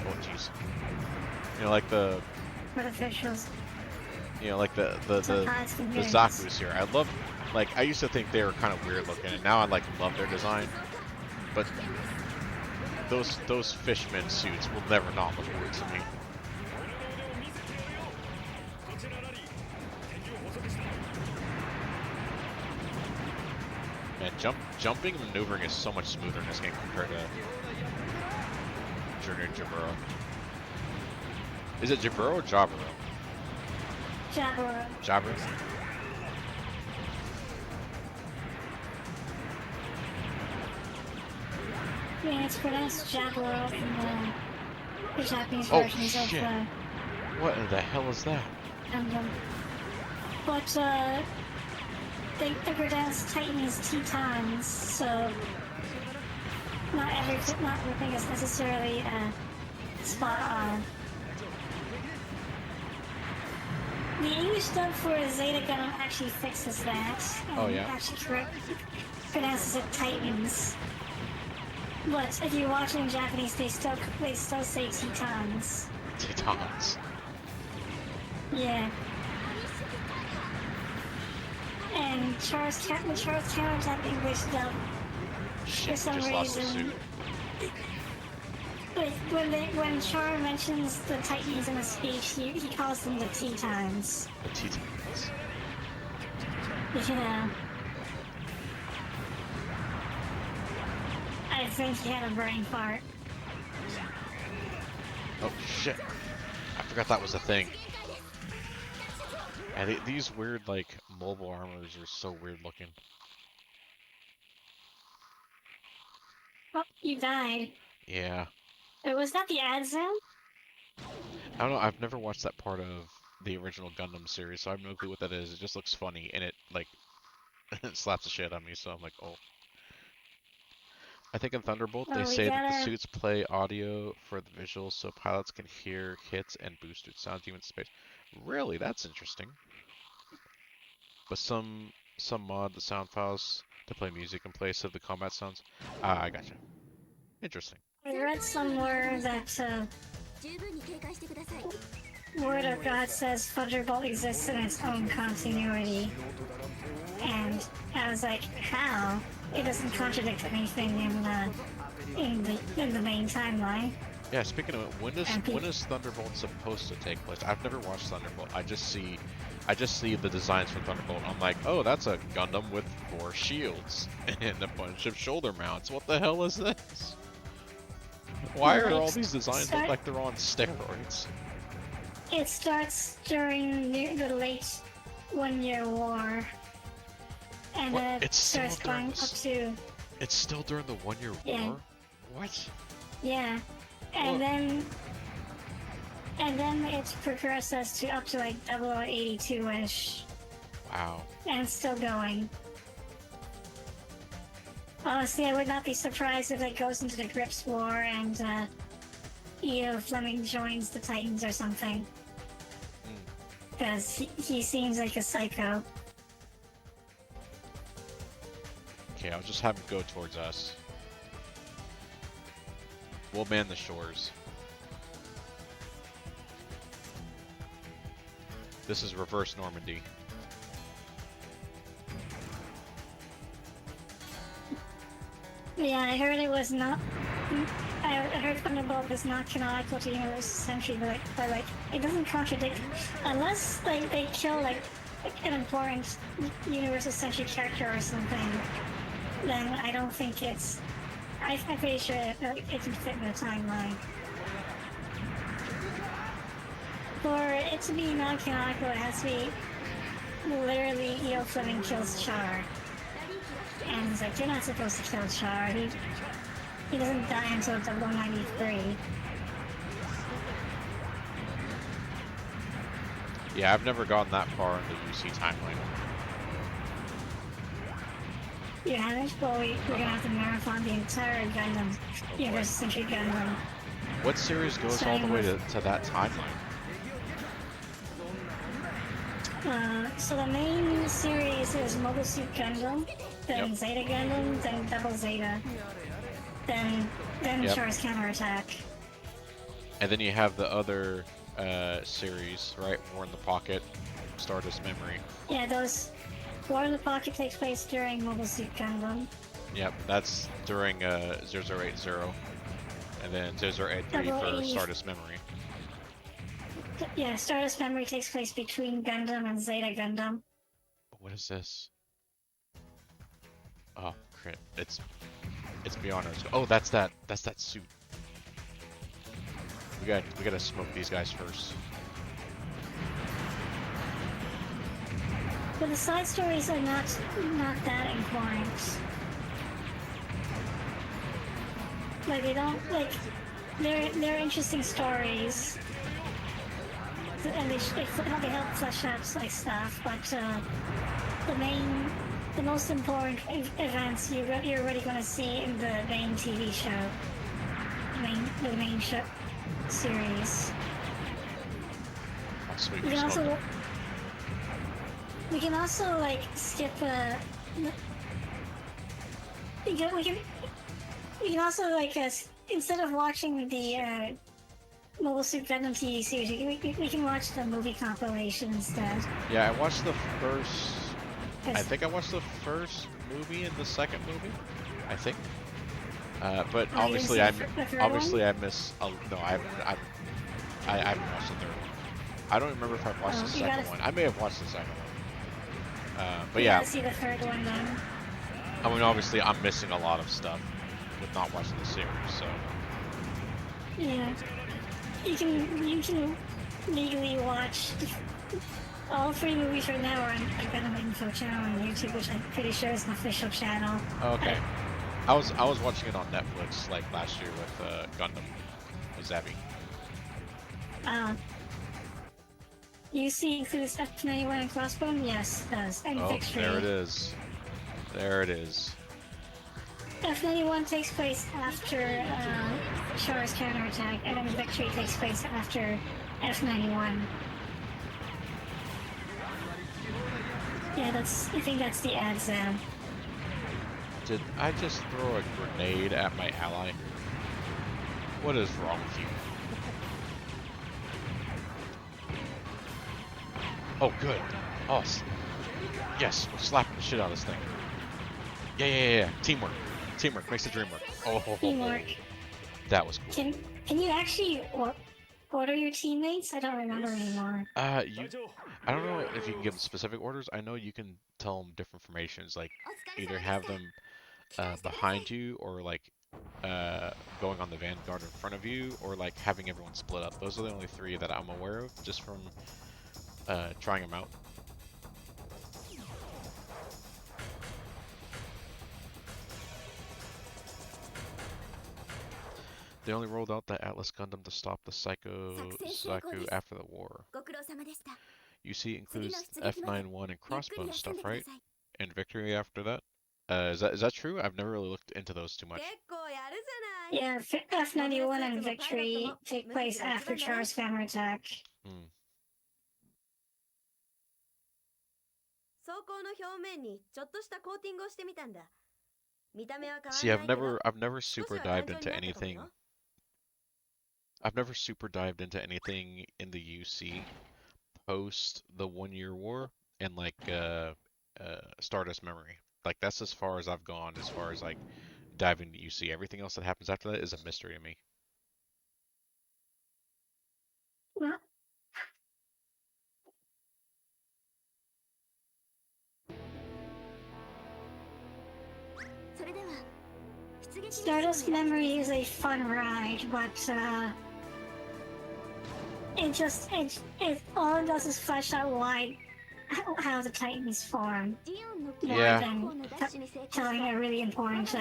oh jeez. You know, like the Artificials. you know, like the Zaku's here. I love, like, I used to think they were kind of weird looking, and now I like love their design. But those fishman suits will never not look weird to me. Man, jumping and maneuvering is so much smoother in this game compared to Jaburo. Is it Jaburo or Jaburo? Jaburo. Jaburo? Yeah, it's pronounced Jaburo in the Japanese versions of What in the hell is that? Gundam. But they pronounce Titans Tetons, so not everything is necessarily spot on. The English dub for Zeta Gundam actually fixes that. Oh yeah. Actually pronounces it Titans. But if you're watching in Japanese, they still say Tetons. Tetons. Yeah. And Charles Countertop English dub. Shit, For some just lost the reason. suit. Like when Char mentions the Titans in a speech, he calls them the Tetons. The Tetons. Yeah. I think he had a brain fart. Oh shit. I forgot that was a thing. And these weird, like, mobile armors are so weird looking. Oh, you died. Yeah. Was that the ad zone? I don't know, I've never watched that part of the original Gundam series, so I have no clue what that is. It just looks funny, and it, like, it slaps the shit on me, so I'm like, oh. I think in Thunderbolt, they say that the suits play audio for the visuals, so pilots can hear hits and boosted sounds even in space. Really? That's interesting. But some mod the sound files to play music in place of the combat sounds. Ah, I gotcha. Interesting. I read somewhere that Word of God says Thunderbolt exists in its own continuity. And I was like, how? It doesn't contradict anything in the main timeline. Yeah, speaking of it, when is Thunderbolt supposed to take place? I've never watched Thunderbolt. I just see I just see the designs for Thunderbolt. I'm like, oh, that's a Gundam with 4 shields and a bunch of shoulder mounts. What the hell is this? Why are all these designs look like they're on steroids? It starts during the late 1 Year War. And then it starts going up to... It's still during the 1 Year War? What? Yeah. And then it progresses to up to like 0082-ish. Wow. And it's still going. Honestly, I would not be surprised if it goes into the Grips War and Fleming joins the Titans or something. Because he seems like a psycho. Okay, I'll just have him go towards us. We'll man the shores. This is reverse Normandy. Yeah, I heard it was not... I heard Thunderbolt was not canonical to Universal Century, but like, it doesn't contradict... Unless, like, they kill, like, an important Universal Century character or something, then I don't think it's... I'm pretty sure it can fit in the timeline. For it to be non-canonical, it has to be literally E.O. Fleming kills Char. And it's like, you're not supposed to kill Char. He doesn't die until 0093. Yeah, I've never gone that far in the UC timeline. You haven't? Well, we're gonna have to marathon the entire Gundam, Universal Century Gundam. What series goes all the way to that timeline? So the main series is Mobile Suit Gundam, then Zeta Gundam, then Double Zeta, then Char's Counterattack. And then you have the other series, right? War in the Pocket, Stardust Memory. Yeah, those... War in the Pocket takes place during Mobile Suit Gundam. Yep, that's during 0080. And then 0083 for Stardust Memory. Yeah, Stardust Memory takes place between Gundam and Zeta Gundam. What is this? Oh, crit. It's beyond our scope. Oh, that's that suit. We gotta smoke these guys first. But the side stories are not that important. Like they don't like they're interesting stories, and they help flesh out like stuff. But the most important events you're already going to see in the main TV show, the main show series. Oh, sweet. We can also like skip we can also like instead of watching the Mobile Suit Gundam TV series, we can watch the movie compilation instead. Yeah, I watched the first. I think I watched the first movie and the second movie. I think. But obviously I miss. No, I haven't watched the third one. I don't remember if I watched the second one. I may have watched the second one. But yeah. See the third one then. I mean, obviously, I'm missing a lot of stuff with not watching the series, so. Yeah, you can legally watch all 3 movies right now are on the Gundam Info channel on YouTube, which I'm pretty sure is an official channel. Okay. I was watching it on Netflix like last year with Gundam with Zabby. You see includes F91 and Crossbone? Yes, it does. And Victory. There it is. There it is. F91 takes place after Char's Counterattack, and then Victory takes place after F91. Yeah, I think that's the ad, Zam. Did I just throw a grenade at my ally? What is wrong with you? Oh, good. Oh, yes, we're slapping the shit out of this thing. Yeah. Teamwork. Teamwork makes the dream work. Oh, Teamwork. That was cool. Can you actually order your teammates? I don't remember anymore. I don't know if you can give them specific orders. I know you can tell them different formations, like either have them behind you or like going on the vanguard in front of you, or like having everyone split up. Those are the only three that I'm aware of, just from trying them out. They only rolled out the Atlas Gundam to stop the Psycho after the war. You see, includes F91 and Crossbone stuff, right? And Victory after that. Is that true? I've never really looked into those too much. Yeah, F91 and Victory take place after Char's counterattack. Hmm. See, I've never super dived into anything. I've never super dived into anything in the UC post the 1 Year War and like Stardust Memory. Like that's as far as I've gone as far as like diving into UC. Everything else that happens after that is a mystery to me. Well, Stardust Memory is a fun ride, but it all it does is flesh out how the Titans form. Yeah. More than telling a really important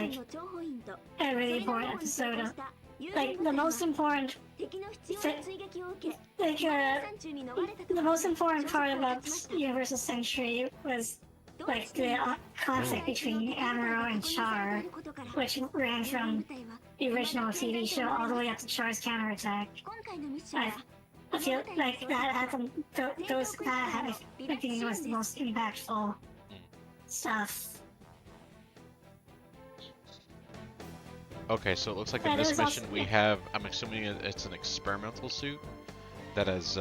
episode of, like, the most important the most important part about Universal Century was like the conflict between Amuro and Char, which ran from the original TV show all the way up to Char's counterattack. I feel like that happened. I think it was the most impactful stuff. Okay, so it looks like in this mission we have, I'm assuming it's an experimental suit that has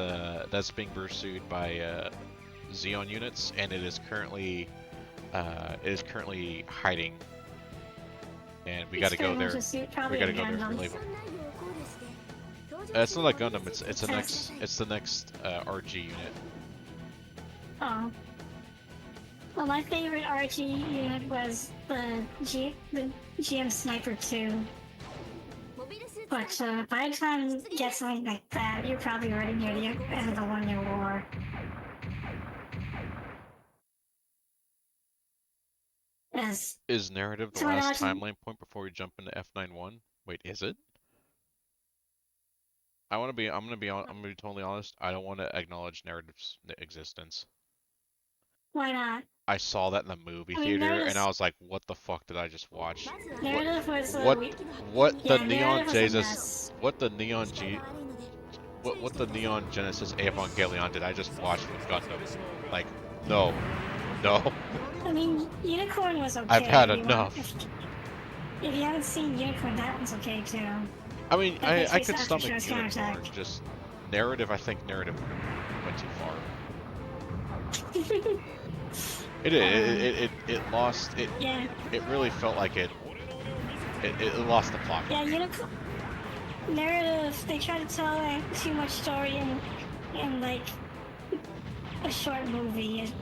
that's being pursued by Xeon units, and it is currently hiding, and we got to go there. We got to go there for label. It's not like Gundam. It's the next RG unit. Oh. Well, my favorite RG unit was the GM Sniper 2. But by the time you get something like that, you're probably already near the end of the 1 Year War. Is narrative the last timeline point before we jump into F91? Wait, is it? I'm gonna be totally honest. I don't want to acknowledge narrative's existence. Why not? I saw that in the movie theater, and I was like, "What the fuck did I just watch?" Narrative was what the Neon Jesus? What the Neon Genesis Evangelion did I just watch with Gundam? Like, no. I mean, Unicorn was okay. I've had enough. If you haven't seen Unicorn, that one's okay too. I mean, I could stomach Unicorn. Just narrative. I think narrative went too far. It lost it. Yeah. It really felt like it lost the plot. Yeah, Unicorn narrative. They try to tell too much story in like a short movie.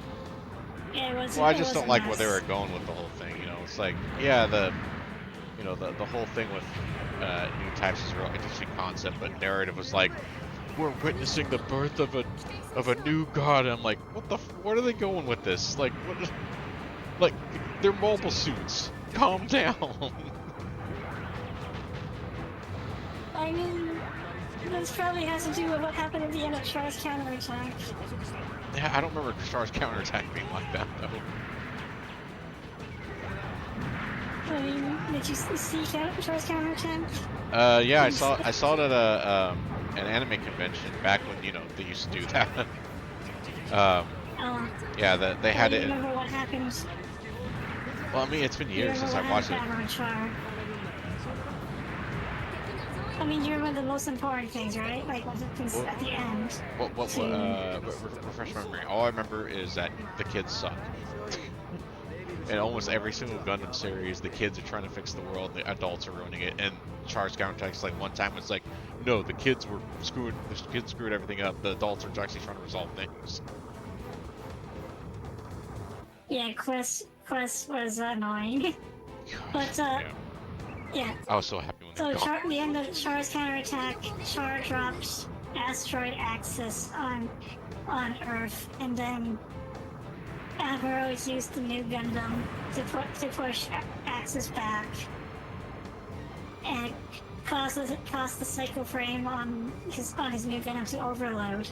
Well, I just don't like where they were going with the whole thing. You know, it's like, yeah, the whole thing with new types is a real interesting concept, but narrative was like, we're witnessing the birth of a new god. And I'm like, what are they going with this? Like, what? Like, they're mobile suits. Calm down. I mean, this probably has to do with what happened at the end of Char's counterattack. Yeah, I don't remember Char's counterattack being like that though. I mean, did you see Char's counterattack? Yeah, I saw it at an anime convention back when they used to do that. Yeah, they had it. I don't remember what happened. Well, I mean, it's been years since I watched it. I mean, you remember the most important things, right? Like the things at the end. Refresh my memory. All I remember is that the kids suck. In almost every single Gundam series, the kids are trying to fix the world, the adults are ruining it. And Char's counterattacks, like one time it's like, no, the kids screwed everything up. The adults are actually trying to resolve things. Yeah, Quest was annoying. Gosh, But yeah. I was so happy when they So the end of Char's counterattack, Char drops asteroid Axis on Earth, and then Jaburo used the new Gundam to push Axis back, and caused the cycle frame on his new Gundam to overload,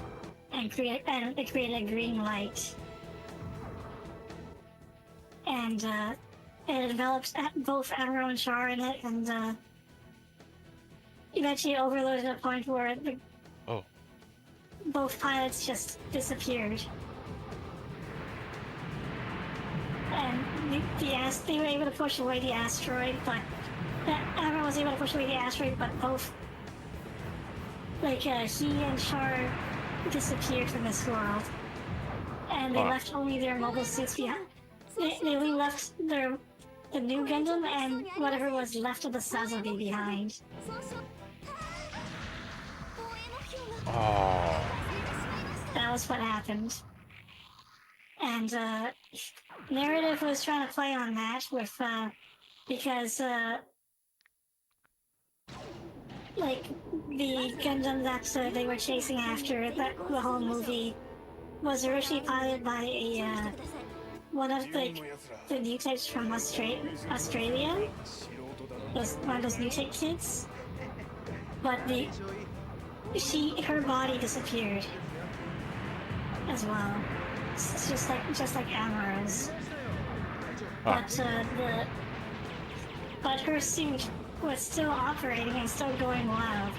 and it created a green light, and it develops both Jaburo and Char in it, and eventually overloaded to a point where both pilots just disappeared. And they were able to push away the asteroid, but everyone was able to push away the asteroid, but both, he and Char disappeared from this world, and they left only their mobile suits behind. They only left the new Gundam and whatever was left of the Sazabi behind. Oh. That was what happened. And Narrative was trying to play on that with because the Gundam that they were chasing after the whole movie was originally piloted by one of the new types from Australia. One of those new type kids. But her body disappeared as well. It's just like Amara's. But her suit was still operating and still going wild.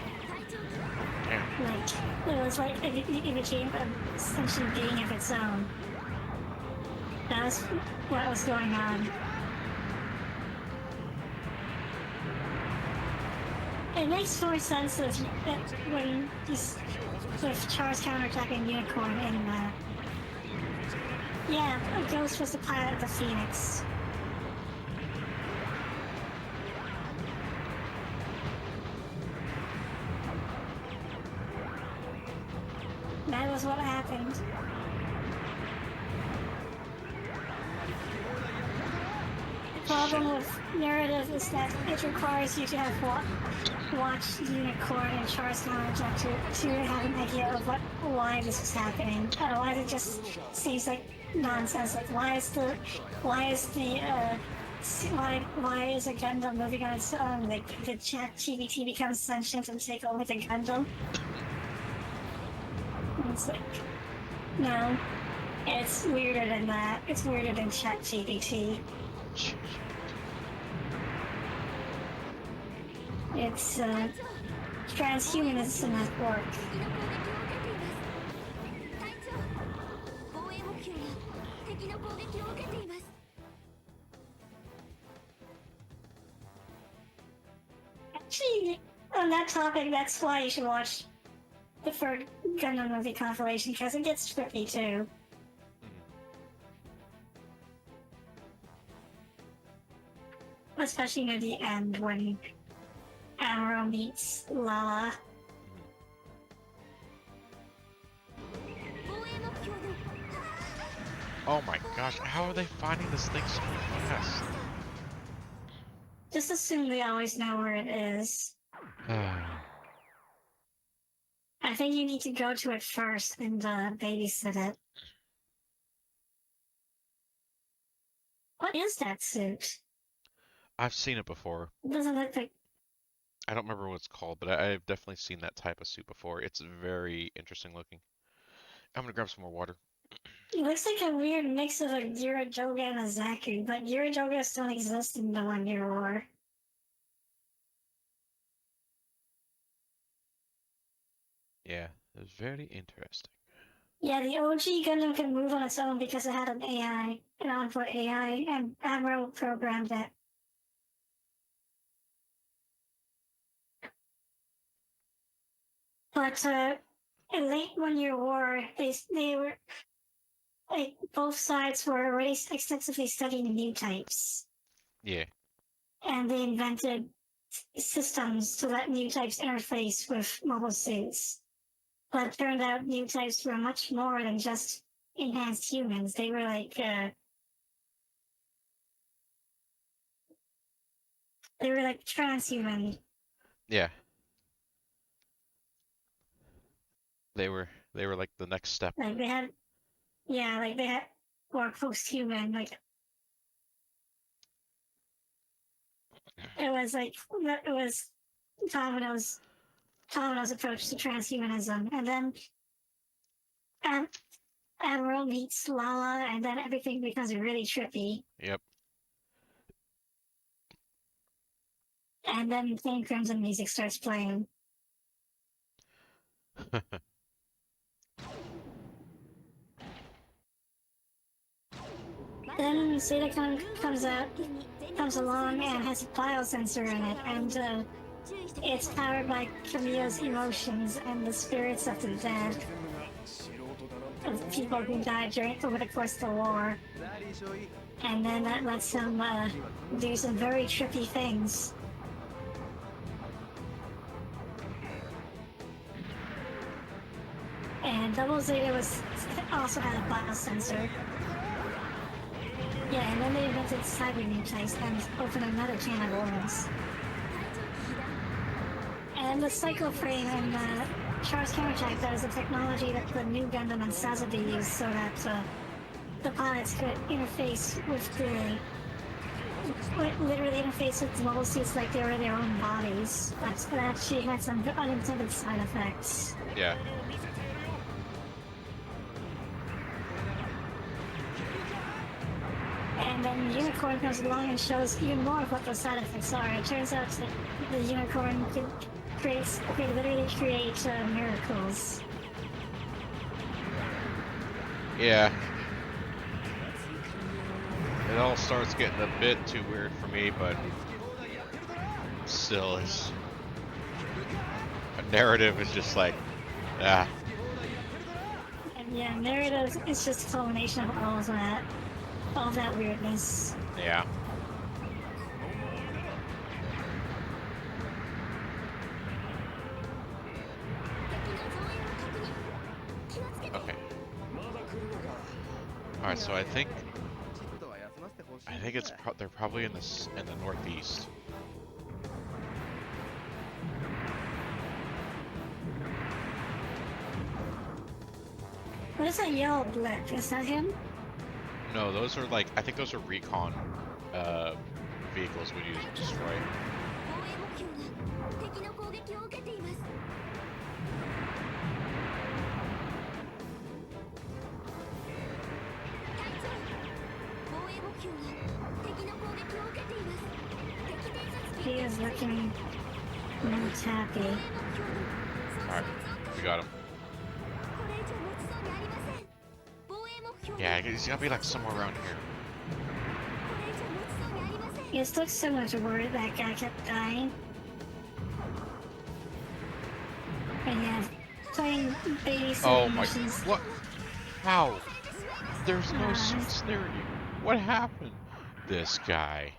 It was like it became a sentient being of its own. That was what was going on. It makes more sense when with Char's counterattacking Unicorn in a Ghost was the pilot of the Phoenix. That was what happened. The problem with Narrative is that it requires you to have watched Unicorn and Char's counterattack to have an idea of why this is happening. Otherwise, it just seems like nonsense. Like, why is a Gundam moving on its own? Like, the ChatGPT becomes sentient and take over the Gundam? And it's like, no. It's weirder than that. It's weirder than ChatGPT. It's transhumanism at work. Actually, on that topic, that's why you should watch the third Gundam movie compilation, because it gets trippy too. Especially near the end when Amuro meets Lala. Oh my gosh, how are they finding this thing so fast? Just assume they always know where it is. I think you need to go to it first and babysit it. What is that suit? I've seen it before. It doesn't look like... I don't remember what it's called, but I've definitely seen that type of suit before. It's very interesting looking. I'm gonna grab some more water. It looks like a weird mix of a Yurajoga and a Zaku, but Yurajogas don't exist in the 1 Year War. Yeah, it was very interesting. Yeah, the OG Gundam could move on its own because it had an AI, an onboard AI, and Amuro programmed it. But in late 1 Year War, they were like both sides were already extensively studying new types, Yeah. and they invented systems to let new types interface with mobile suits. But it turned out new types were much more than just enhanced humans. They were like transhuman. Yeah. They were like the next step. Like they had, yeah, like they had or post-human. Like it was Domino's approach to transhumanism, and then um, Admiral meets Lala, and then everything becomes really trippy. Yep. And then Plain Crimson music starts playing. Then Zeta comes along and has a biosensor in it, and it's powered by Camille's emotions and the spirits of the dead, of people who died over the course of the war. And then that lets him do some very trippy things. And Double Zeta also had a biosensor. Yeah, and then they invented cyber mutants and opened another can of worms. And the cycle frame and Char's counterattack, that is a technology that the new Gundam and Sazabi used so that the pilots could interface with literally interface with the mobile suits like they were their own bodies. But actually had some unintended side effects. Yeah. And then the Unicorn comes along and shows even more of what those side effects are. It turns out that the Unicorn could literally create miracles. Yeah. It all starts getting a bit too weird for me, but still, it's a narrative is just like, ah. And yeah, narrative is just a culmination of all of that weirdness. Yeah. Okay. All right, so I think they're probably in the northeast. What is that yellow blip? Is that him? No, those are like, I think those are recon vehicles we use to destroy. He is looking not happy. Alright, we got him. Yeah, he's gotta be like somewhere around here. It looks similar to where that guy kept dying. And yeah, playing baby Oh my, missions. what? How? There's no suits near you. What happened? This guy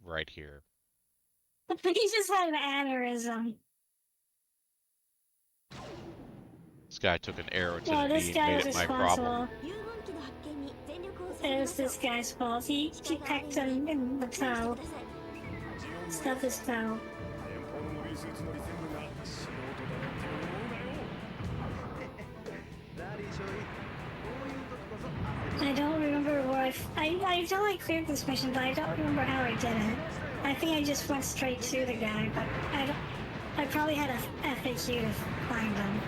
right here. He just had an aneurysm. This guy took an arrow to Well, the this knee guy and was made it my problem. responsible. It was this guy's fault. He pecked him in the toe. Stuffed his toe. I don't remember where I know I cleared this mission, but I don't remember how I did it. I think I just went straight to the guy, but I probably had a FAQ to find him.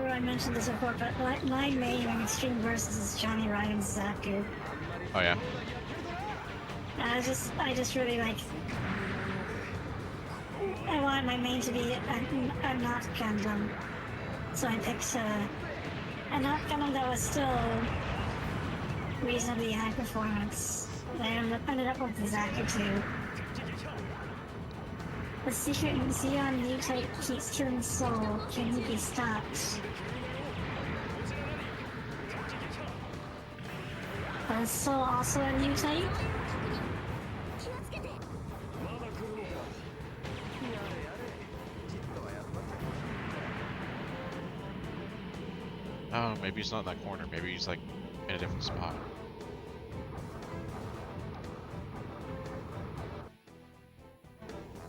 I mentioned this before, but my main in Extreme Versus is Johnny Ryan's Zaku. Oh yeah. I just really like. I wanted my main to be a not Gundam, so I picked a not Gundam that was still reasonably high performance. But I ended up with the Zaka too. The secret Xeon new type keeps killing Soul. Can he be stopped? Is Soul also a new type? Oh, maybe he's not in that corner. Maybe he's like in a different spot.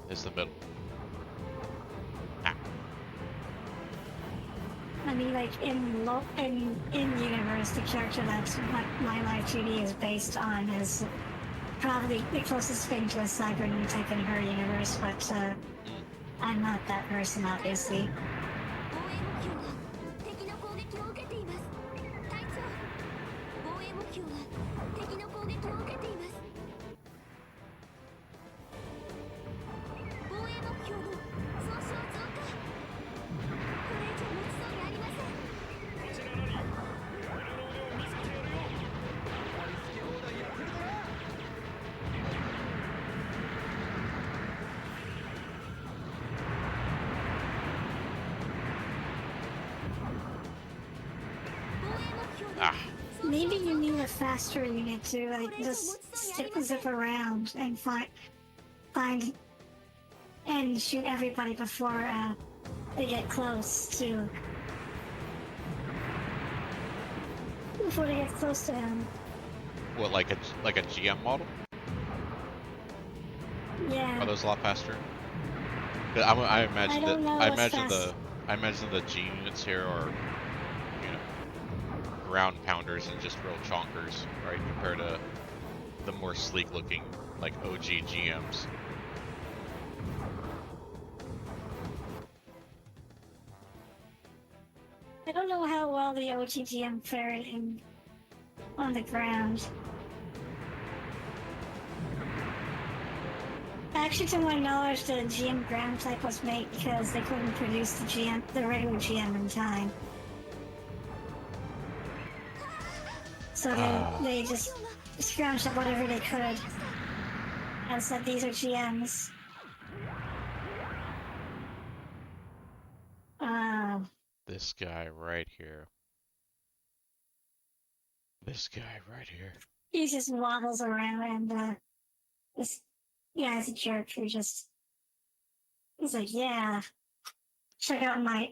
It's the middle. Ah. I mean, like in universe, the character that's my life 2D is based on is probably the closest thing to a cyber new type in her universe, but I'm not that person, obviously. Maybe you need a faster unit to like just zip around and find and shoot everybody before they get close to him. What, like a GM model? Yeah. Are those a lot faster? I imagine the G units here are, you know, ground pounders and just real chonkers, right? Compared to the more sleek looking, like OG GMs. I don't know how well the OGGM fared on the ground. Actually, to my knowledge, the GM ground type was made because they couldn't produce the regular GM in time. So they just scrounged up whatever they could and said these are GMs. This guy right here. This guy right here. He just waddles around and this guy's a jerk who just he's like, yeah, check out my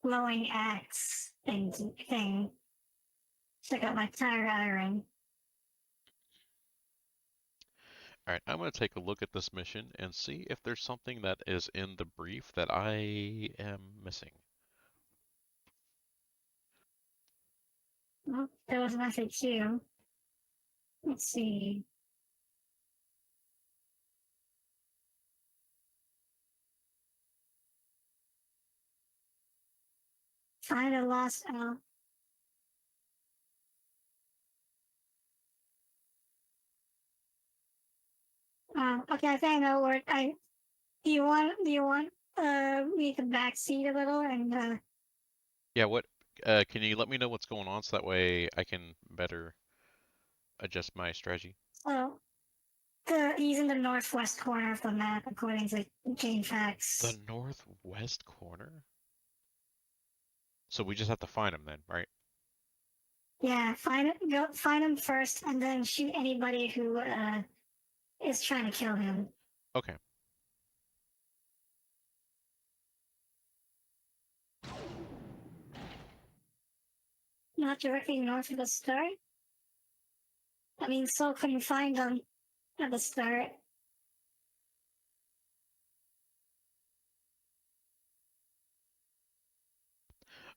glowing axe thing. Check out my tire iron. Alright, I'm going to take a look at this mission and see if there's something that is in the brief that I am missing. Well, there was method too. Let's see. Find a lost elf. Okay, I think I know where do you want me to backseat a little and Yeah, what can you let me know what's going on so that way I can better adjust my strategy? so he's in the northwest corner of the map according to game facts. The northwest corner? So we just have to find him then, right? Yeah, go find him first and then shoot anybody who is trying to kill him. Okay. Not directly north of the start. I mean, Soul couldn't find them at the start.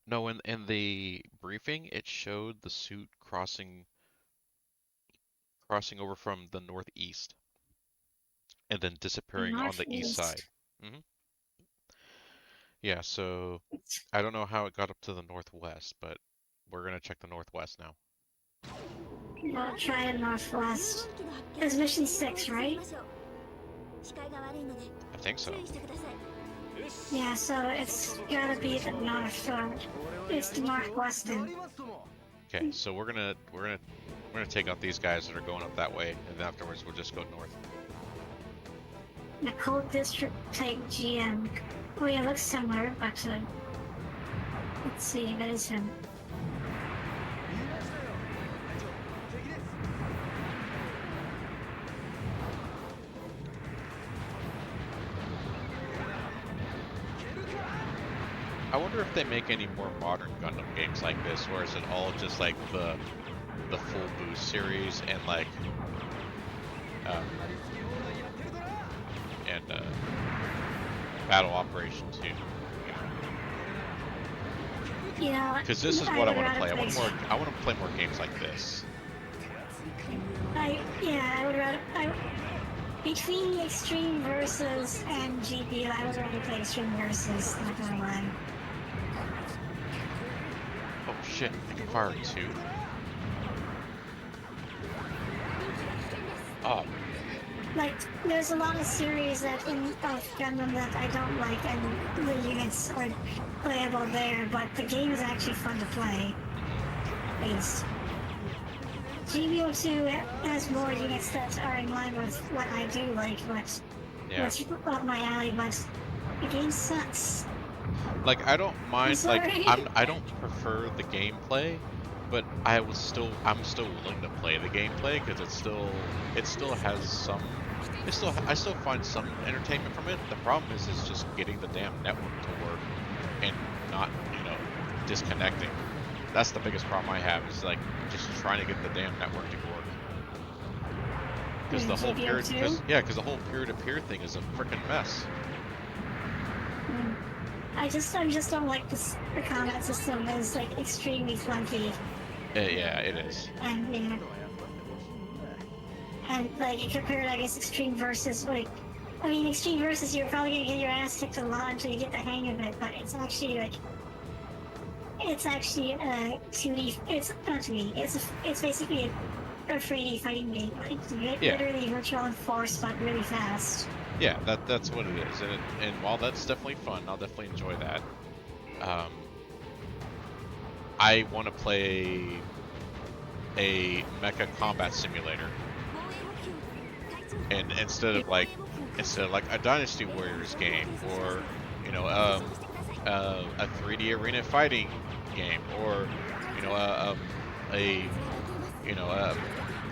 No, in the briefing it showed the suit crossing over from the northeast and then disappearing on the east side. Northeast. Yeah, so I don't know how it got up to the northwest, but we're gonna check the northwest now. try it northwest. It was mission 6, right? I think so. Yeah, so it's gotta be the north, so it's the northwestern. Okay, so we're gonna take out these guys that are going up that way, and then afterwards we'll just go north. The cold district type GM. Oh yeah, looks similar, but let's see, that is him. I wonder if they make any more modern Gundam games like this, or is it all just like the full boost series and like battle operation 2? Yeah, because this is what I want to play. I want to play more games like this. I would rather. Between Extreme Versus and GB, I would rather play Extreme Versus, not gonna lie. Oh shit, I can fire it too. Oh. Like, there's a lot of series of Gundam that I don't like, and the units are playable there, but the game is actually fun to play. At least. GBO2 has more units that are in line with what I do like, but what's up my alley, but the game sucks. Like, I don't mind, like, I'm I don't prefer the gameplay, but I'm still willing to play the gameplay because it still has some, I still find some entertainment from it. The problem is just getting the damn network to work and not, disconnecting. That's the biggest problem I have, is like just trying to get the damn network to work. Because the whole peer, because the whole peer-to-peer thing is a freaking mess. I just don't like the combat system. Is like extremely clunky. Yeah, it is. And like compared, I guess, Extreme Versus, like, I mean, Extreme Versus, you're probably gonna get your ass kicked a lot until you get the hang of it. But it's actually like, it's actually a 2D. It's not 2D. It's basically a 3D fighting game. Like, literally virtual and force, but really fast. Yeah, that's what it is, and while that's definitely fun, I'll definitely enjoy that. I want to play a mecha combat simulator, and instead of like a Dynasty Warriors game, or a 3D arena fighting game, or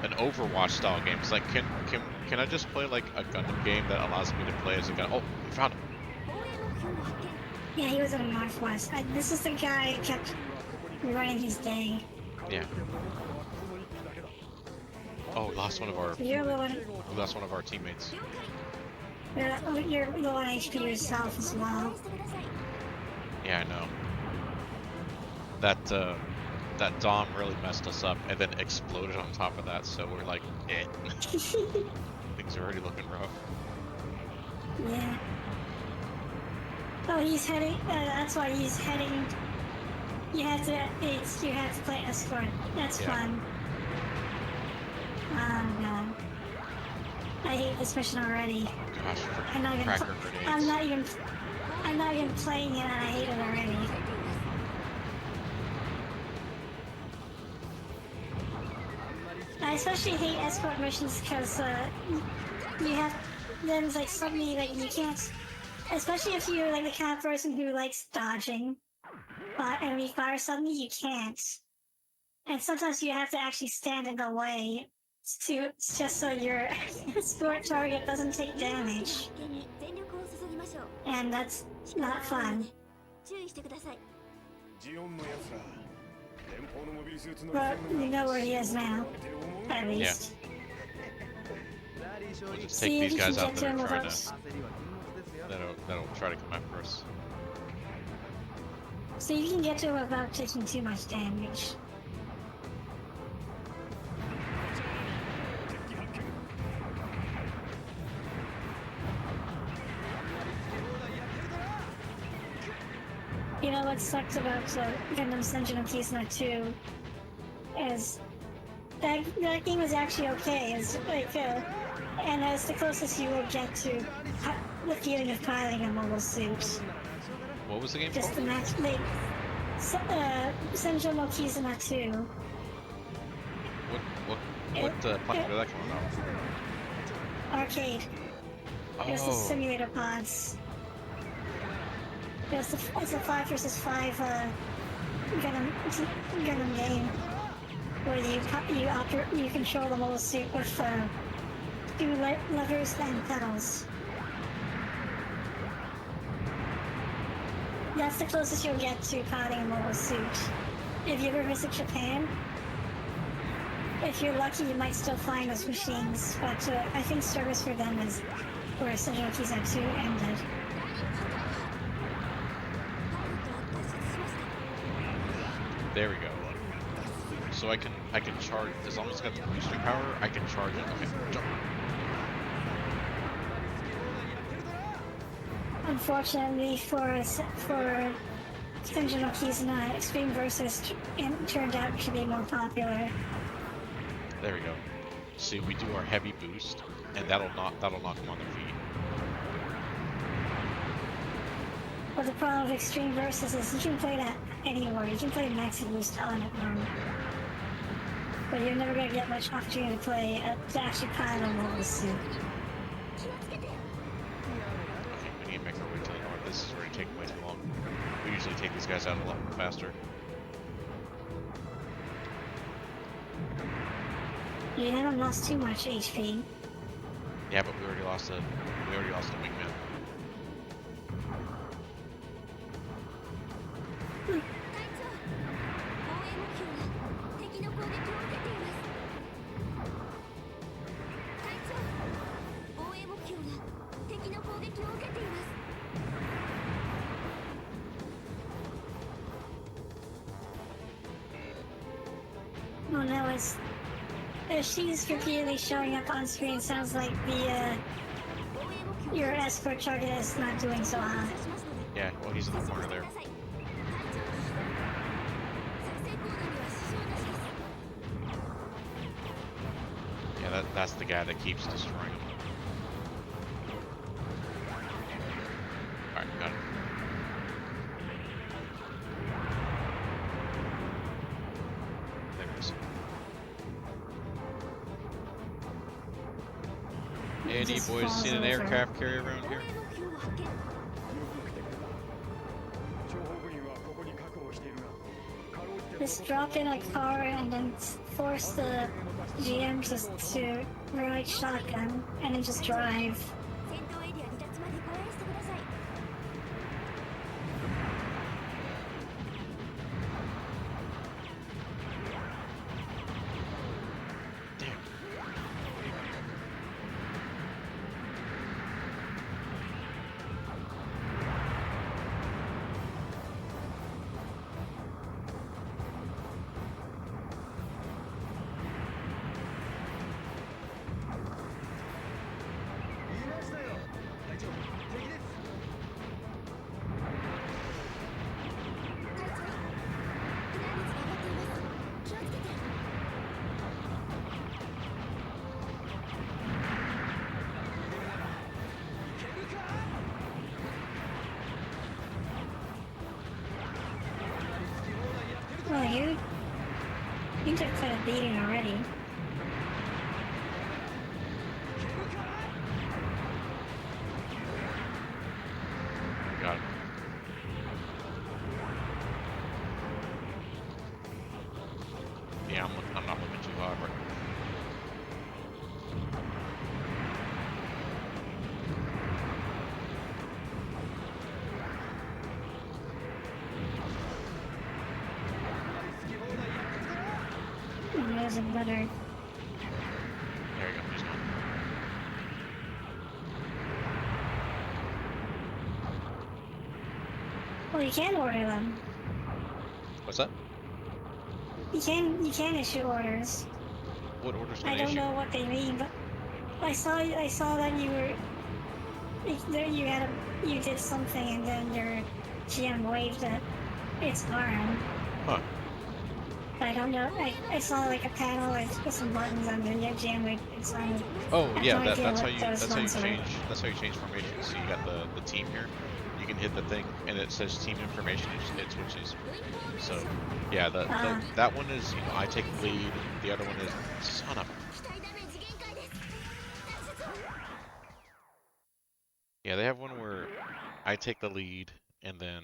an Overwatch style game. It's like, can I just play like a Gundam game that allows me to play as a Gundam? Oh, we found him. Yeah, he was in the Northwest. This is the guy who kept running his day. Yeah. Oh, we lost one of our. You're low on. We lost one of our teammates. You're low on HP yourself as well. Yeah, I know. That Dom really messed us up, and then exploded on top of that. So we're like, eh. Things are already looking rough. Yeah. Oh, he's heading. That's why he's heading. You have to play escort. That's fun. Oh god. I hate this mission already. Gosh, I'm not even playing it, and I hate it already. I especially hate escort missions because you have then like suddenly like you can't, especially if you're like the kind of person who likes dodging enemy fire, suddenly you can't, and sometimes you have to actually stand in the way just so your escort target doesn't take damage, and that's not fun. But you know where he is now, at least. Yeah. We'll just take these guys out that are trying to, that'll try to come after us. So you can get to him without taking too much damage. You know what sucks about Gundam Senjin and Kisuna 2 is that game is actually okay. It's like, and it's the closest you will get to the feeling of piloting a mobile suit. What was the game Just called? the match, like, Senjo no Kizuna 2. What platform did that come out? Arcade. It was the Oh, simulator pods. It's a 5 versus 5 Gundam game where you control the mobile suit with 2 levers and pedals. That's the closest you'll get to piloting a mobile suit. If you ever visit Japan, if you're lucky, you might still find those machines, but I think service for them is where Senjo no Kizuna 2 ended. there we go. So I can charge as long as I got the booster power. I can charge it. Okay, jump. Unfortunately for Senjo no Kizuna, Extreme Versus turned out to be more popular. There we go. See, we do our heavy boost, and that'll knock them on their feet. But the problem with Extreme Versus is you can play that anywhere. You can play Maxi Boost on it, but you're never going to get much opportunity to play to actually pilot a mobile suit. Okay, we need to make our way to the north. This is already taking way too long. We usually take these guys out a lot faster. You haven't lost too much HP. Yeah, but we already lost the wingman. Oh no, she's repeatedly showing up on screen. Sounds like your escort target is not doing so hot. Yeah, well, he's in the corner there. Yeah, that's the guy that keeps destroying him. Alright, got it. There it is. Any boys seen an aircraft carrier around here? Just drop in a car and then force the GM to right shotgun and then just drive. Well, you took quite a beating already. Got it. Yeah, I'm not looking too hard right now. There's a better. There you go, he's gone. Well, you can order them. What's that? You can issue orders. What orders can I I don't issue? know what they mean, but I saw that you did something and then your GM waved at its arm. Huh. I don't know. I saw like a panel with some buttons under the jam inside. Oh I have yeah, no idea that's how what you those ones are. change formation. So you got the team here. You can hit the thing and it says team information. It switches. So yeah, that one is, you know, I take the lead. The other one is son of a. Yeah, they have one where I take the lead and then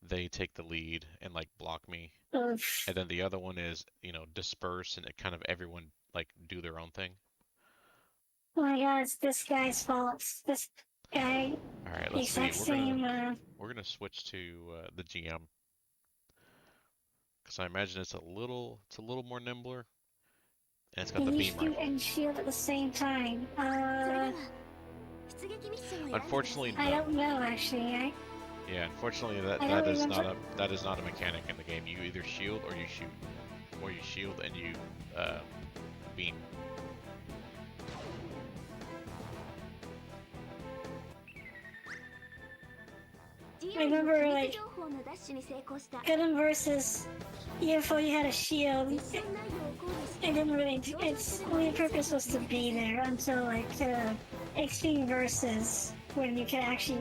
they take the lead and like block me. Oof. And then the other one is, you know, disperse and it kind of everyone like do their own thing. Oh my god, it's this guy's fault. This guy. All right, The let's see. exact same. We're gonna switch to the GM because I imagine it's a little more nimbler and it's got the Can you beam shoot rifle. and shield at the same time? Unfortunately, I no. don't know actually. Yeah, unfortunately I don't remember. that is not a mechanic in the game. You either shield or you shoot, or you shield and you beam. I remember like Gundam versus UFO, you had a shield. It didn't really. Its only purpose was to be there until like Extreme Versus, when you can actually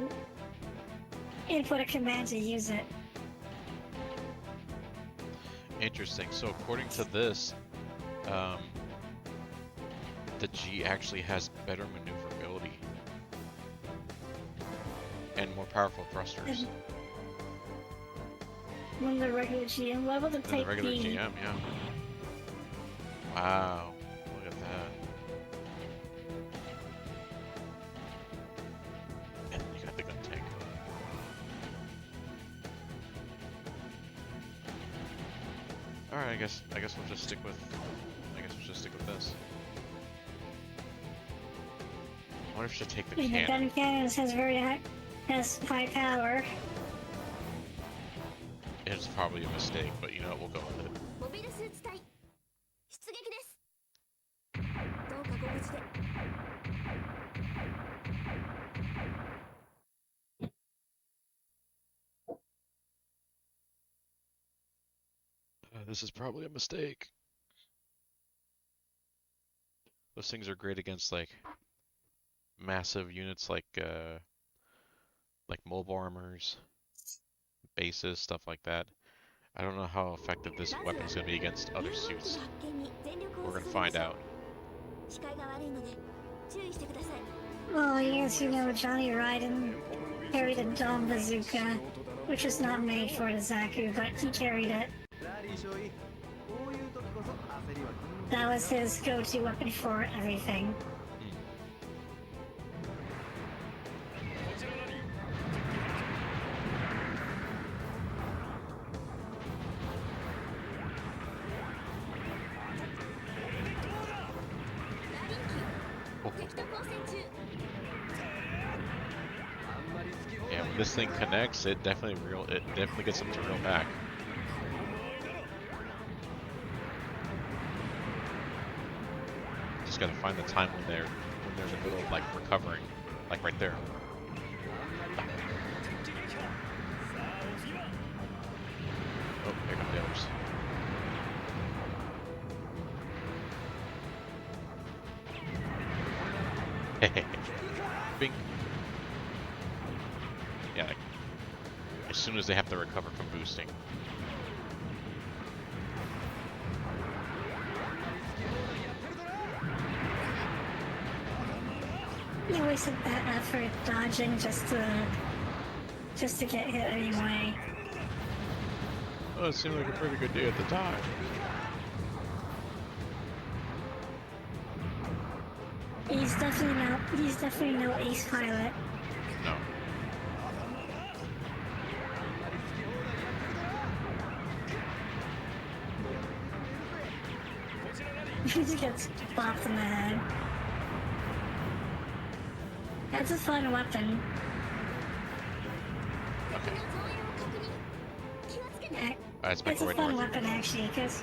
input a command to use it. Interesting. So according to this, the G actually has better maneuverability and more powerful thrusters When the regular GM level to than the take regular the GM. Yeah. Wow. Look at that. And you got the gun tank. All right. I guess we'll just stick with. This. I wonder if we should take the The cannon. gun cannons has high power. It's probably a mistake, but you know what, we'll go with it. This is probably a mistake. Those things are great against like massive units like mobile armors, bases, stuff like that. I don't know how effective this weapon is going to be against other suits. We're going to find out. Well, yes, you know, Johnny Raiden carried a Dom bazooka, which is not made for the Zaku, but he carried it. That was his go-to weapon for everything. Yeah, when this thing connects, it definitely gets them to reel back. Just gotta find the time when they're in the middle of like recovering, like right there. Oh, here come the others. Bing. Yeah, like, as soon as they have to recover from boosting. You wasted that effort dodging just to get hit anyway. Well, it seemed like a pretty good day at the time. He's definitely no ace pilot. No. He just gets bopped in the head. That's a fun weapon. Okay. It's a fun weapon actually, because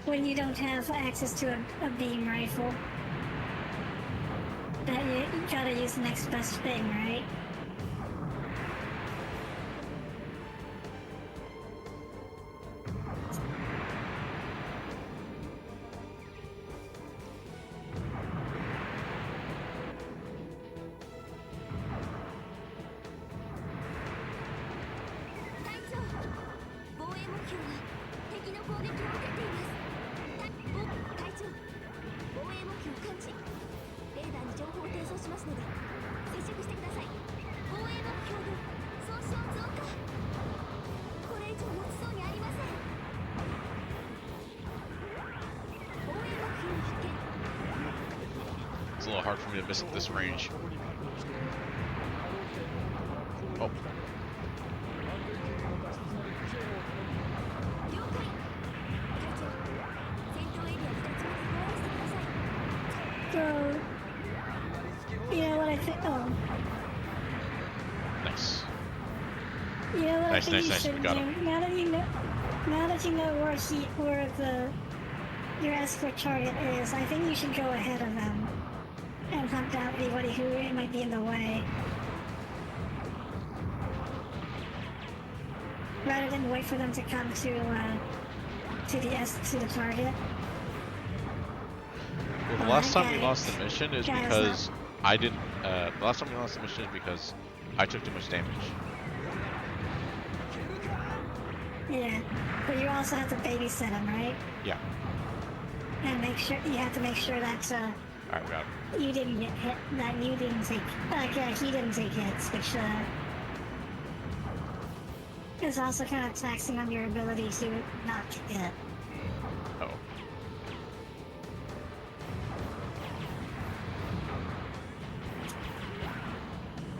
when you don't have access to a beam rifle, that you gotta use the next best thing, right? ので接触してください。防衛目標の損傷増加。これ以上持ちそうにありません。防衛目標必見。 It's a little hard for me to miss at this range. Oh. 了解。会長、戦闘エリア2つまで防衛してください。So, you know what I think? Oh, Nice. you know what I Nice, think nice, you nice. should We do? got him. Now that you know where your escort target is, I think you should go ahead of them and hunt down anybody who might be in the way, rather than wait for them to come to the target. Well, the last time we lost the mission is because I didn't. The last time we lost the mission is because I took too much damage. Yeah, but you also have to babysit him, right? Yeah. And you have to make sure that Alright, we got it. you didn't get hit, that you didn't take, he didn't take hits, which is also kind of taxing on your ability to not get hit. Oh.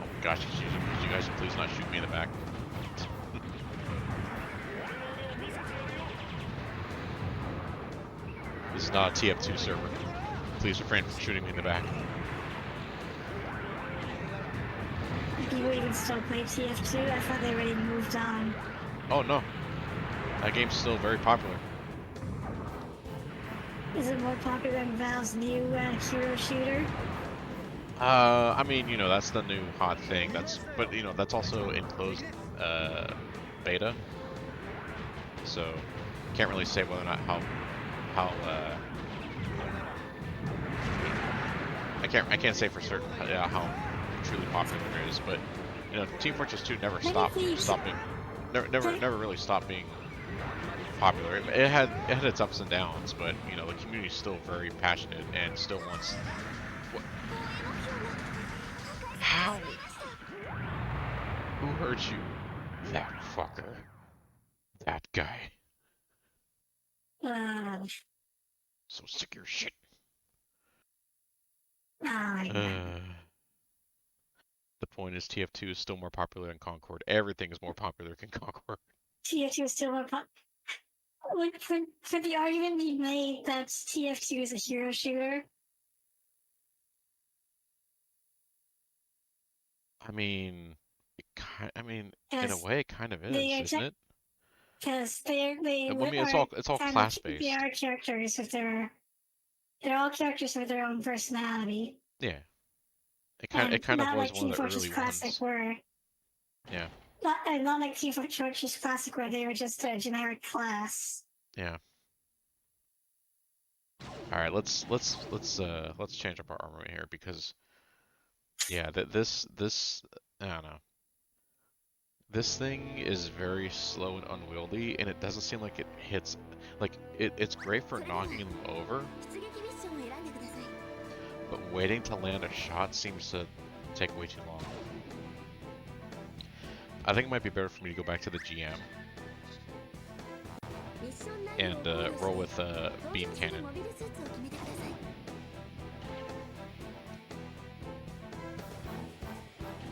Oh my gosh, could you guys please not shoot me in the back? This is not a TF2 server. Please refrain from shooting me in the back. People even still play TF2? I thought they already moved on. Oh no. That game's still very popular. Is it more popular than Valve's new hero shooter? I mean, you know, that's the new hot thing. But you know, that's also in closed beta. So can't really say whether or not how I can't say for certain how truly popular it is, but you know, Team Fortress 2 never really stopped being popular. It had its ups and downs, but you know, the community's still very passionate and still wants. What? How? Who hurt you? That fucker. That guy. So sick of your shit. The point is TF2 is still more popular than Concord. Everything is more popular than Concord. TF2 is still more popular. For the argument you made that TF2 is a hero shooter, I mean, in a way, it kind of is, isn't it? Because It's all class based. They are characters with they're all characters with their own personality. Yeah, it kind of not was like one Team of the Fortress early Classic ones. where Yeah. Not like Team Fortress Classic where they were just a generic class. Yeah. All right, let's change up our armament here because yeah, this I don't know. This thing is very slow and unwieldy, and it doesn't seem like it hits. Like it's great for knocking them over, but waiting to land a shot seems to take way too long. I think it might be better for me to go back to the GM and roll with beam cannon.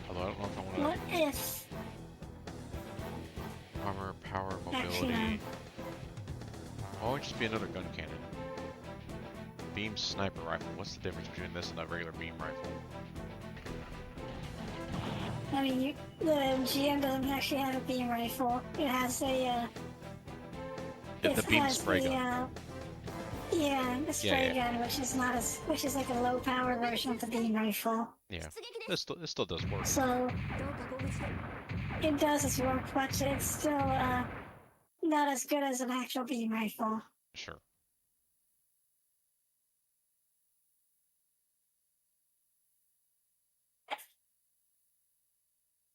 Although I don't know if I want to. What if? Armor, power, mobility. Actually, no. Oh, it'd just be another gun cannon. Beam sniper rifle. What's the difference between this and a regular beam rifle? I mean, the GM doesn't actually have a beam rifle. It has a. The beam spray gun. Yeah, the spray gun, which is like a low power version of the beam rifle. Yeah, this still does work. So it does its work, but it's still not as good as an actual beam rifle. Sure.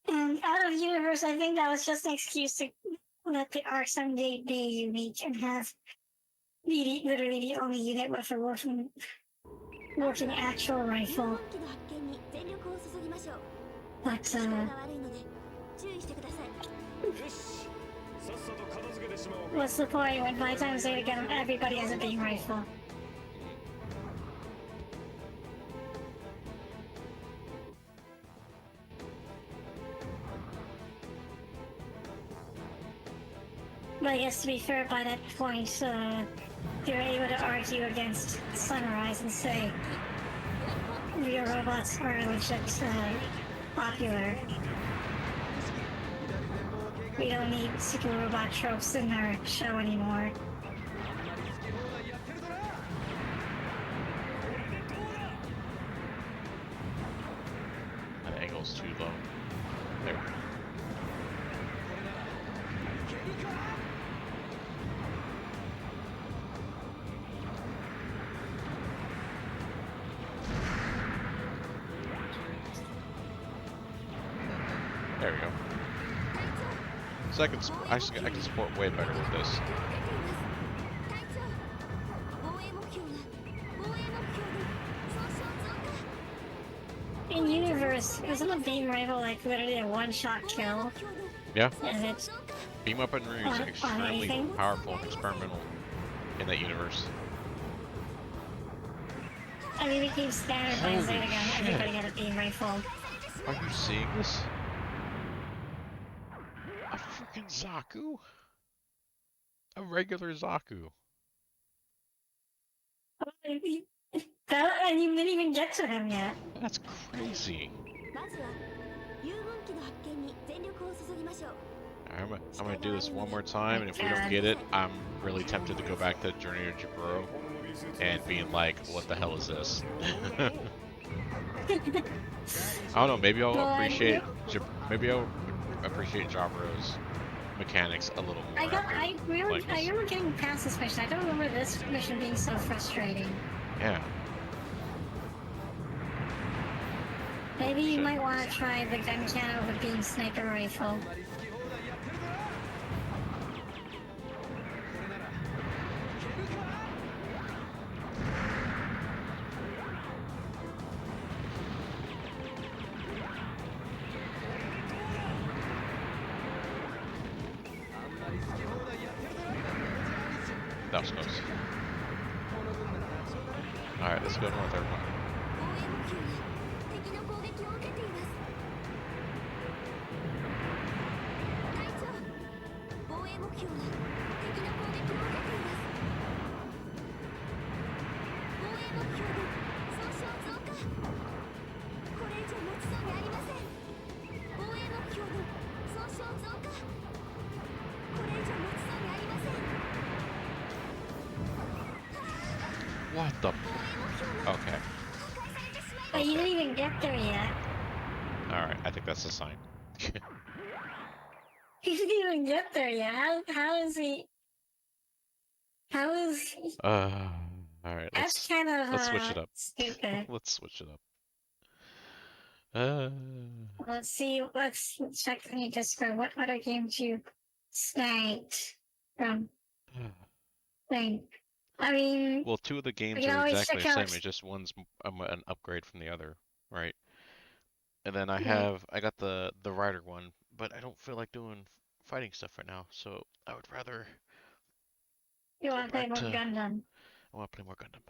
And out of universe, I think that was just an excuse to let the arc someday be unique and have literally the only unit with a working actual rifle. But, 力が悪いので注意してください。 what's the point when by the time Zeta get him, everybody has a beam rifle? But I guess to be fair, by that point, you're able to argue against Sunrise and say real robots are legit popular. We don't need super robot tropes in our show anymore. The angle's too low. There. There we go. So I can support way better with this. In universe, isn't a beam rifle like literally a one-shot kill? Yeah. And it's Beam weaponry is extremely powerful and experimental in that universe. I mean, it became standard by Zeta Gun. Everybody had a beam rifle. Are you seeing this? A freaking Zaku? A regular Zaku. That, and you didn't even get to him yet. That's crazy. I'm gonna do this one more time, and if we don't get it, I'm really tempted to go back to Journey to Jaburo and being like, what the hell is this? I don't know, maybe I'll appreciate Jaburo's mechanics a little more. I remember getting past this mission. I don't remember this mission being so frustrating. Yeah. Maybe you might want to try the gun cannon with beam sniper rifle. That was close. Alright, let's go north, everyone. What the? Okay. But you didn't even get there yet. Alright, I think that's a sign. He didn't even get there yet. How is he? How is he? Alright, That's kind of let's switch it up. stupid. Let's switch it up. Let's see. Let's check the Discord. What other games you snagged from? Thing. I mean, well, two of the games you can are always exactly the check same. out- It's just one's an upgrade from the other, right? And then I Yeah. got the Rider one, but I don't feel like doing fighting stuff right now, so I would rather You go want to play back more to. Gundam? I want to play more Gundam.